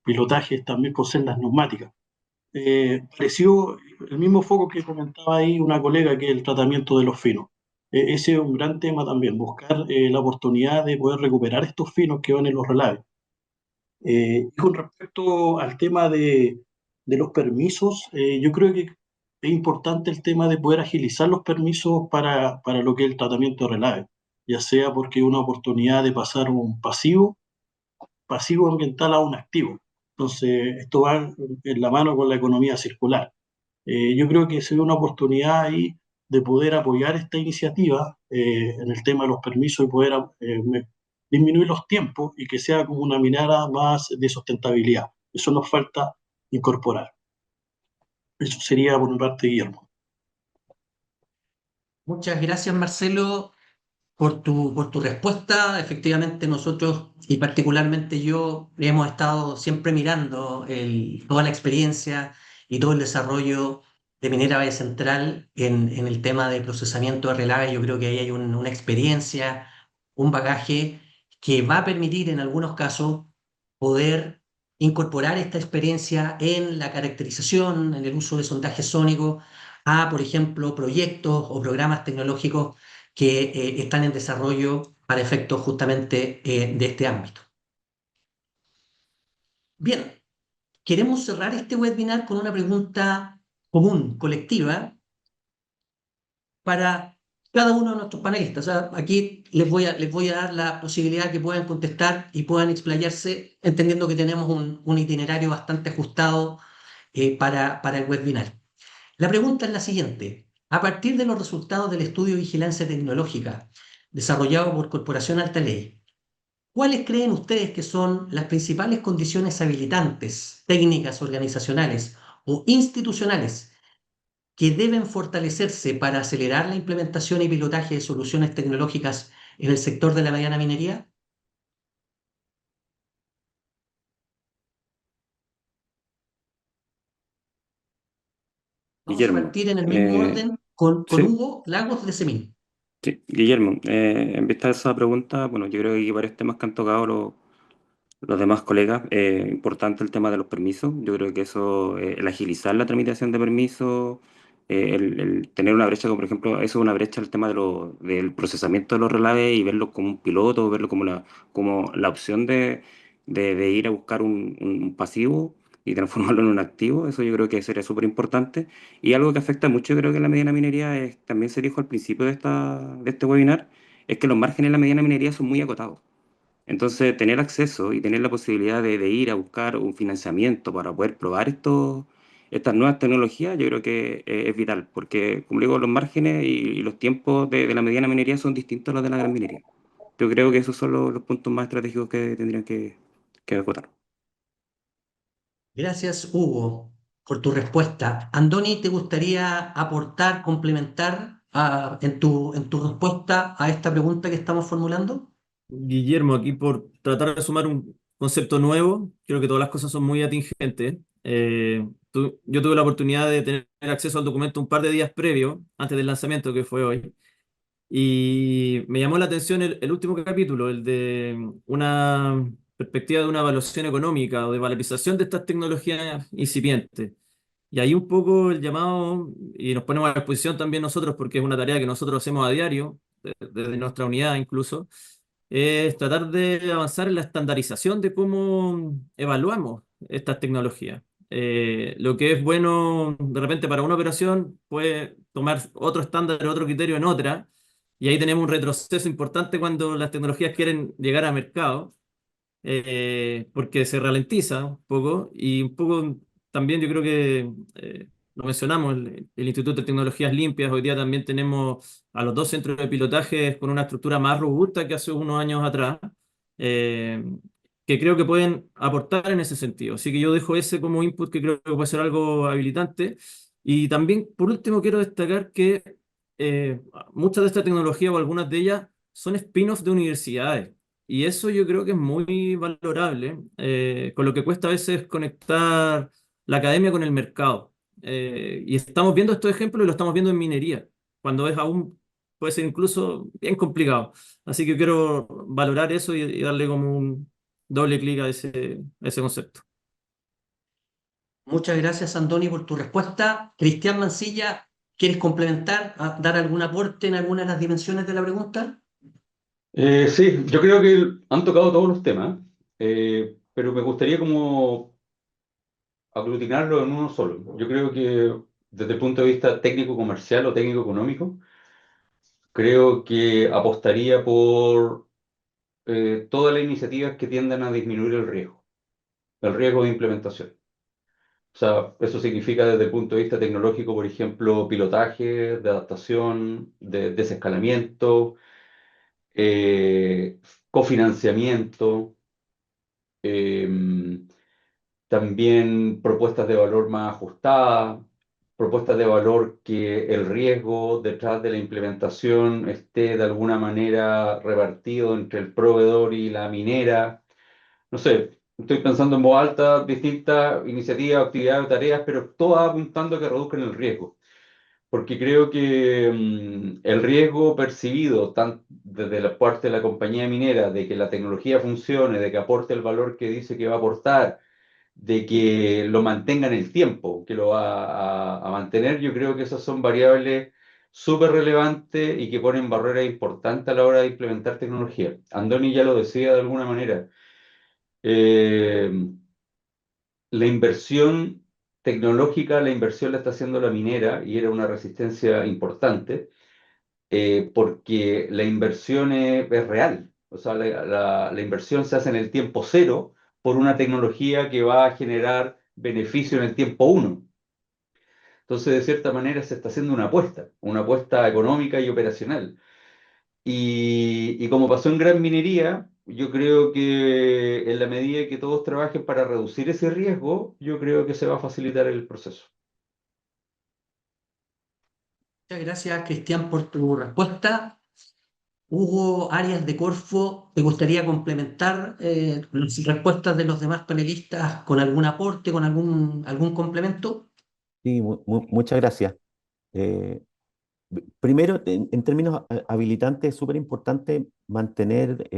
pilotajes también con celdas neumáticas. Pareció el mismo foco que comentaba ahí una colega, que es el tratamiento de los finos. Ese es un gran tema también, buscar la oportunidad de poder recuperar estos finos que van en los relaves. Y con respecto al tema de los permisos, yo creo que es importante el tema de poder agilizar los permisos para lo que es el tratamiento de relaves, ya sea porque es una oportunidad de pasar un pasivo ambiental a un activo. Entonces, esto va en la mano con la economía circular. Yo creo que se ve una oportunidad ahí de poder apoyar esta iniciativa en el tema de los permisos y poder disminuir los tiempos y que sea como una mirada más de sustentabilidad. Eso nos falta incorporar. Eso sería por mi parte, Guillermo. Muchas gracias, Marcelo, por tu respuesta. Efectivamente, nosotros y particularmente yo hemos estado siempre mirando toda la experiencia y todo el desarrollo de Minera Valle Central en el tema de procesamiento de relaves. Yo creo que ahí hay una experiencia, un bagaje que va a permitir en algunos casos poder incorporar esta experiencia en la caracterización, en el uso de sondajes sónicos a, por ejemplo, proyectos o programas tecnológicos que están en desarrollo para efectos justamente de este ámbito. Bien, queremos cerrar este webinar con una pregunta común, colectiva, para cada uno de nuestros panelistas. O sea, aquí les voy a dar la posibilidad que puedan contestar y puedan explayarse, entendiendo que tenemos un itinerario bastante ajustado para el webinar. La pregunta es la siguiente. A partir de los resultados del estudio de vigilancia tecnológica desarrollado por Corporación Altaley, ¿cuáles creen ustedes que son las principales condiciones habilitantes, técnicas, organizacionales o institucionales que deben fortalecerse para acelerar la implementación y pilotaje de soluciones tecnológicas en el sector de la mediana minería? Vamos a Guillermo, partir en el mismo orden con sí, Hugo Lagos de Semín. sí, Guillermo, en vista de esa pregunta, bueno, yo creo que hay varios temas que han tocado los demás colegas. Importante el tema de los permisos. Yo creo que eso, el agilizar la tramitación de permisos, el tener una brecha, como por ejemplo, eso es una brecha, el tema del procesamiento de los relaves y verlo como un piloto, verlo como la opción de ir a buscar un pasivo y transformarlo en un activo. Eso yo creo que sería súper importante. Y algo que afecta mucho, yo creo que en la mediana minería, también se dijo al principio de este webinar, es que los márgenes en la mediana minería son muy acotados. Entonces, tener acceso y tener la posibilidad de ir a buscar un financiamiento para poder probar estas nuevas tecnologías, yo creo que es vital, porque, como digo, los márgenes y los tiempos de la mediana minería son distintos a los de la gran minería. Yo creo que esos son los puntos más estratégicos que tendrían que acotar. Gracias, Hugo, por tu respuesta. Andoni, ¿te gustaría aportar, complementar en tu respuesta a esta pregunta que estamos formulando? Guillermo, aquí por tratar de sumar un concepto nuevo, creo que todas las cosas son muy atingentes. Yo tuve la oportunidad de tener acceso al documento un par de días previo, antes del lanzamiento que fue hoy, y me llamó la atención el último capítulo, el de una perspectiva de una evaluación económica o de valorización de estas tecnologías incipientes. Y ahí un poco el llamado, y nos ponemos a disposición también nosotros, porque es una tarea que nosotros hacemos a diario, desde nuestra unidad incluso, es tratar de avanzar en la estandarización de cómo evaluamos estas tecnologías. Lo que es bueno de repente para una operación puede tomar otro estándar, otro criterio en otra, y ahí tenemos un retroceso importante cuando las tecnologías quieren llegar a mercado, porque se ralentiza un poco y un poco también yo creo que lo mencionamos, el Instituto de Tecnologías Limpias, hoy día también tenemos a los dos centros de pilotaje con una estructura más robusta que hace unos años atrás, eh, que creo que pueden aportar en ese sentido. Así que yo dejo ese como input que creo que puede ser algo habilitante. Y también, por último, quiero destacar que muchas de estas tecnologías o algunas de ellas son spin-offs de universidades. Y eso yo creo que es muy valorable, con lo que cuesta a veces conectar la academia con el mercado. Y estamos viendo estos ejemplos y lo estamos viendo en minería, cuando es aún, puede ser incluso bien complicado. Así que quiero valorar eso y darle como un doble clic a ese concepto. Muchas gracias, Andoni, por tu respuesta. Cristian Mancilla, ¿quieres complementar, dar algún aporte en alguna de las dimensiones de la pregunta? Sí, yo creo que han tocado todos los temas, pero me gustaría como aglutinarlo en uno solo. Yo creo que desde el punto de vista técnico-comercial o técnico-económico, creo que apostaría por todas las iniciativas que tiendan a disminuir el riesgo de implementación. O sea, eso significa desde el punto de vista tecnológico, por ejemplo, pilotaje, de adaptación, de desescalamiento, eh, cofinanciamiento, em, también propuestas de valor más ajustadas, propuestas de valor que el riesgo detrás de la implementación esté de alguna manera repartido entre el proveedor y la minera. No sé, estoy pensando en voz alta, distintas iniciativas, actividades, tareas, pero todas apuntando a que reduzcan el riesgo. Porque creo que el riesgo percibido desde la parte de la compañía minera de que la tecnología funcione, de que aporte el valor que dice que va a aportar, de que lo mantenga en el tiempo, que lo va a mantener, yo creo que esas son variables súper relevantes y que ponen barreras importantes a la hora de implementar tecnología. Andoni ya lo decía de alguna manera. eh, la inversión tecnológica, la inversión la está haciendo la minera y era una resistencia importante, porque la inversión es real. O sea, la inversión se hace en el tiempo cero por una tecnología que va a generar beneficio en el tiempo uno. Entonces, de cierta manera, se está haciendo una apuesta económica y operacional. Y como pasó en gran minería, yo creo que en la medida que todos trabajen para reducir ese riesgo, yo creo que se va a facilitar el proceso. Muchas gracias, Cristian, por tu respuesta. Hugo Arias de Corfo, ¿te gustaría complementar las respuestas de los demás panelistas con algún aporte, con algún complemento? Sí, muchas gracias. Eh, Primero, en términos habilitantes, es súper importante mantener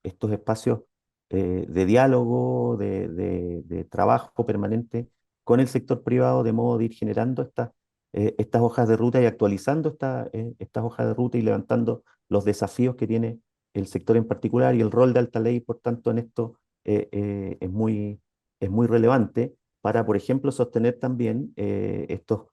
estos espacios de diálogo, de trabajo permanente con el sector privado, de modo de ir generando estas hojas de ruta y actualizando estas hojas de ruta y levantando los desafíos que tiene el sector en particular, y el rol de Alta Ley, por tanto, en esto es muy relevante para, por ejemplo, sostener también estos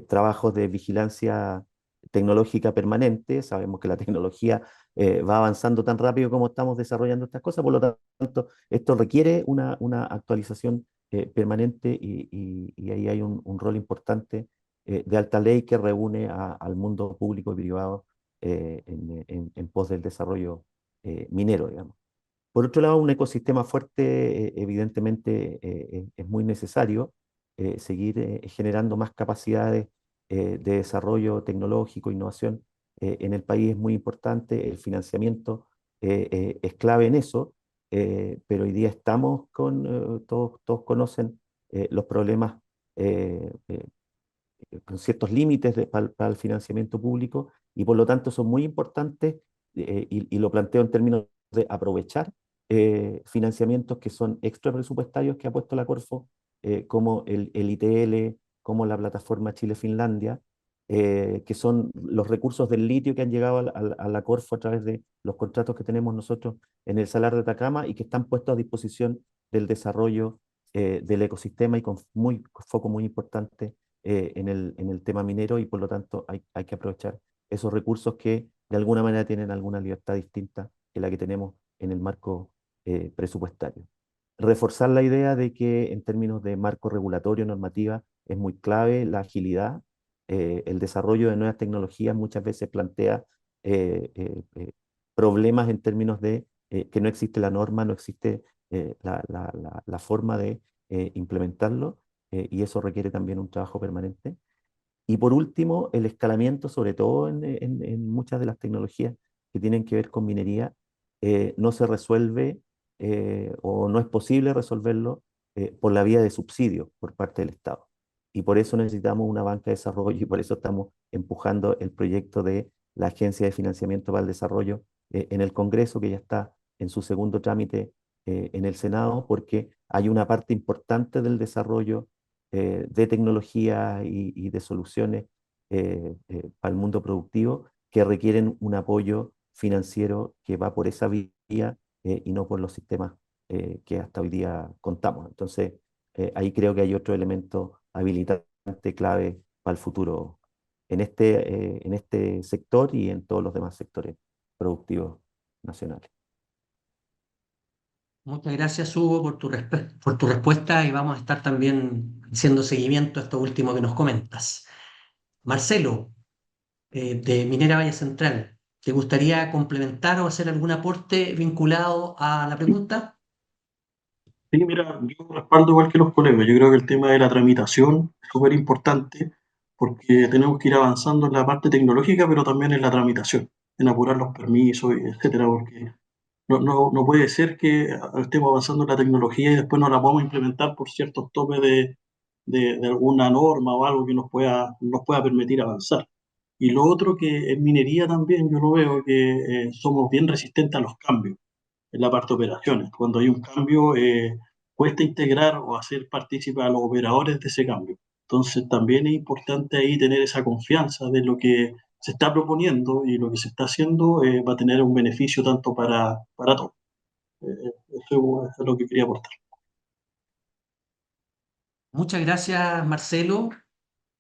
trabajos de vigilancia tecnológica permanente. Sabemos que la tecnología va avanzando tan rápido como estamos desarrollando estas cosas, por lo tanto, esto requiere una actualización permanente, y ahí hay un rol importante de Alta Ley que reúne al mundo público y privado en pos del desarrollo minero, digamos. Por otro lado, un ecosistema fuerte, evidentemente, es muy necesario. Seguir generando más capacidades de desarrollo tecnológico, innovación en el país es muy importante. El financiamiento es clave en eso, pero hoy día estamos todos conocen los problemas con ciertos límites para el financiamiento público, y por lo tanto son muy importantes, y lo planteo en términos de aprovechar financiamientos que son extra presupuestarios que ha puesto la Corfo, como el ITL, como la plataforma Chile-Finlandia, que son los recursos del litio que han llegado a la Corfo a través de los contratos que tenemos nosotros en el Salar de Atacama, y que están puestos a disposición del desarrollo del ecosistema, y con foco muy importante en el tema minero, y por lo tanto hay que aprovechar esos recursos que de alguna manera tienen alguna libertad distinta que la que tenemos en el marco presupuestario. Reforzar la idea de que en términos de marco regulatorio, normativa, es muy clave la agilidad. El desarrollo de nuevas tecnologías muchas veces plantea problemas en términos de que no existe la norma, no existe la forma de implementarlo, y eso requiere también un trabajo permanente. Y por último, el escalamiento, sobre todo en muchas de las tecnologías que tienen que ver con minería, no se resuelve o no es posible resolverlo por la vía de subsidio por parte del Estado. Y por eso necesitamos una banca de desarrollo, y por eso estamos empujando el proyecto de la Agencia de Financiamiento para el Desarrollo en el Congreso, que ya está en su segundo trámite en el Senado, porque hay una parte importante del desarrollo de tecnología y de soluciones para el mundo productivo que requieren un apoyo financiero que va por esa vía y no por los sistemas que hasta hoy día contamos. Entonces, ahí creo que hay otro elemento habilitante clave para el futuro en este sector y en todos los demás sectores productivos nacionales. Muchas gracias, Hugo, por tu respuesta y vamos a estar también haciendo seguimiento a esto último que nos comentas. Marcelo, de Minera Valle Central, ¿te gustaría complementar o hacer algún aporte vinculado a la pregunta? Sí, mira, yo respaldo igual que los colegas. Yo creo que el tema de la tramitación es súper importante porque tenemos que ir avanzando en la parte tecnológica, pero también en la tramitación, en apurar los permisos, etcétera, porque no puede ser que estemos avanzando en la tecnología y después no la podamos implementar por ciertos topes de alguna norma o algo que nos pueda permitir avanzar. Y lo otro que en minería también yo lo veo que somos bien resistentes a los cambios en la parte de operaciones. Cuando hay un cambio, cuesta integrar o hacer partícipe a los operadores de ese cambio. Entonces también es importante ahí tener esa confianza de lo que se está proponiendo y lo que se está haciendo va a tener un beneficio tanto para todos. Eso es lo que quería aportar. Muchas gracias, Marcelo.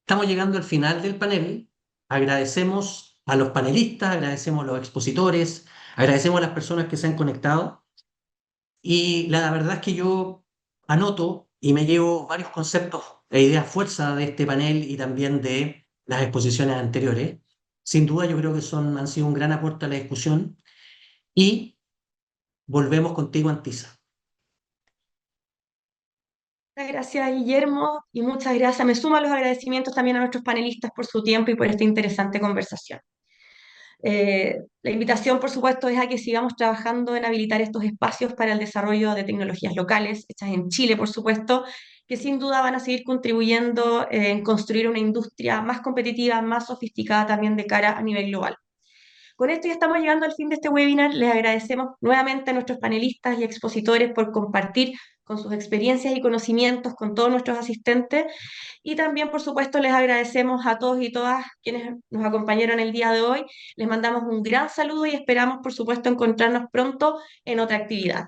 Estamos llegando al final del panel. Agradecemos a los panelistas, agradecemos a los expositores, agradecemos a las personas que se han conectado. Y la verdad es que yo anoto y me llevo varios conceptos e ideas fuerza de este panel y también de las exposiciones anteriores. Sin duda yo creo que han sido un gran aporte a la discusión y volvemos contigo, Antisa. Muchas gracias, Guillermo, y muchas gracias. Me sumo a los agradecimientos también a nuestros panelistas por su tiempo y por esta interesante conversación. La invitación, por supuesto, es a que sigamos trabajando en habilitar estos espacios para el desarrollo de tecnologías locales, hechas en Chile, por supuesto, que sin duda van a seguir contribuyendo en construir una industria más competitiva, más sofisticada también de cara a nivel global. Con esto ya estamos llegando al fin de este webinar. Les agradecemos nuevamente a nuestros panelistas y expositores por compartir con sus experiencias y conocimientos con todos nuestros asistentes. Y también, por supuesto, les agradecemos a todos y todas quienes nos acompañaron el día de hoy. Les mandamos un gran saludo y esperamos, por supuesto, encontrarnos pronto en otra actividad.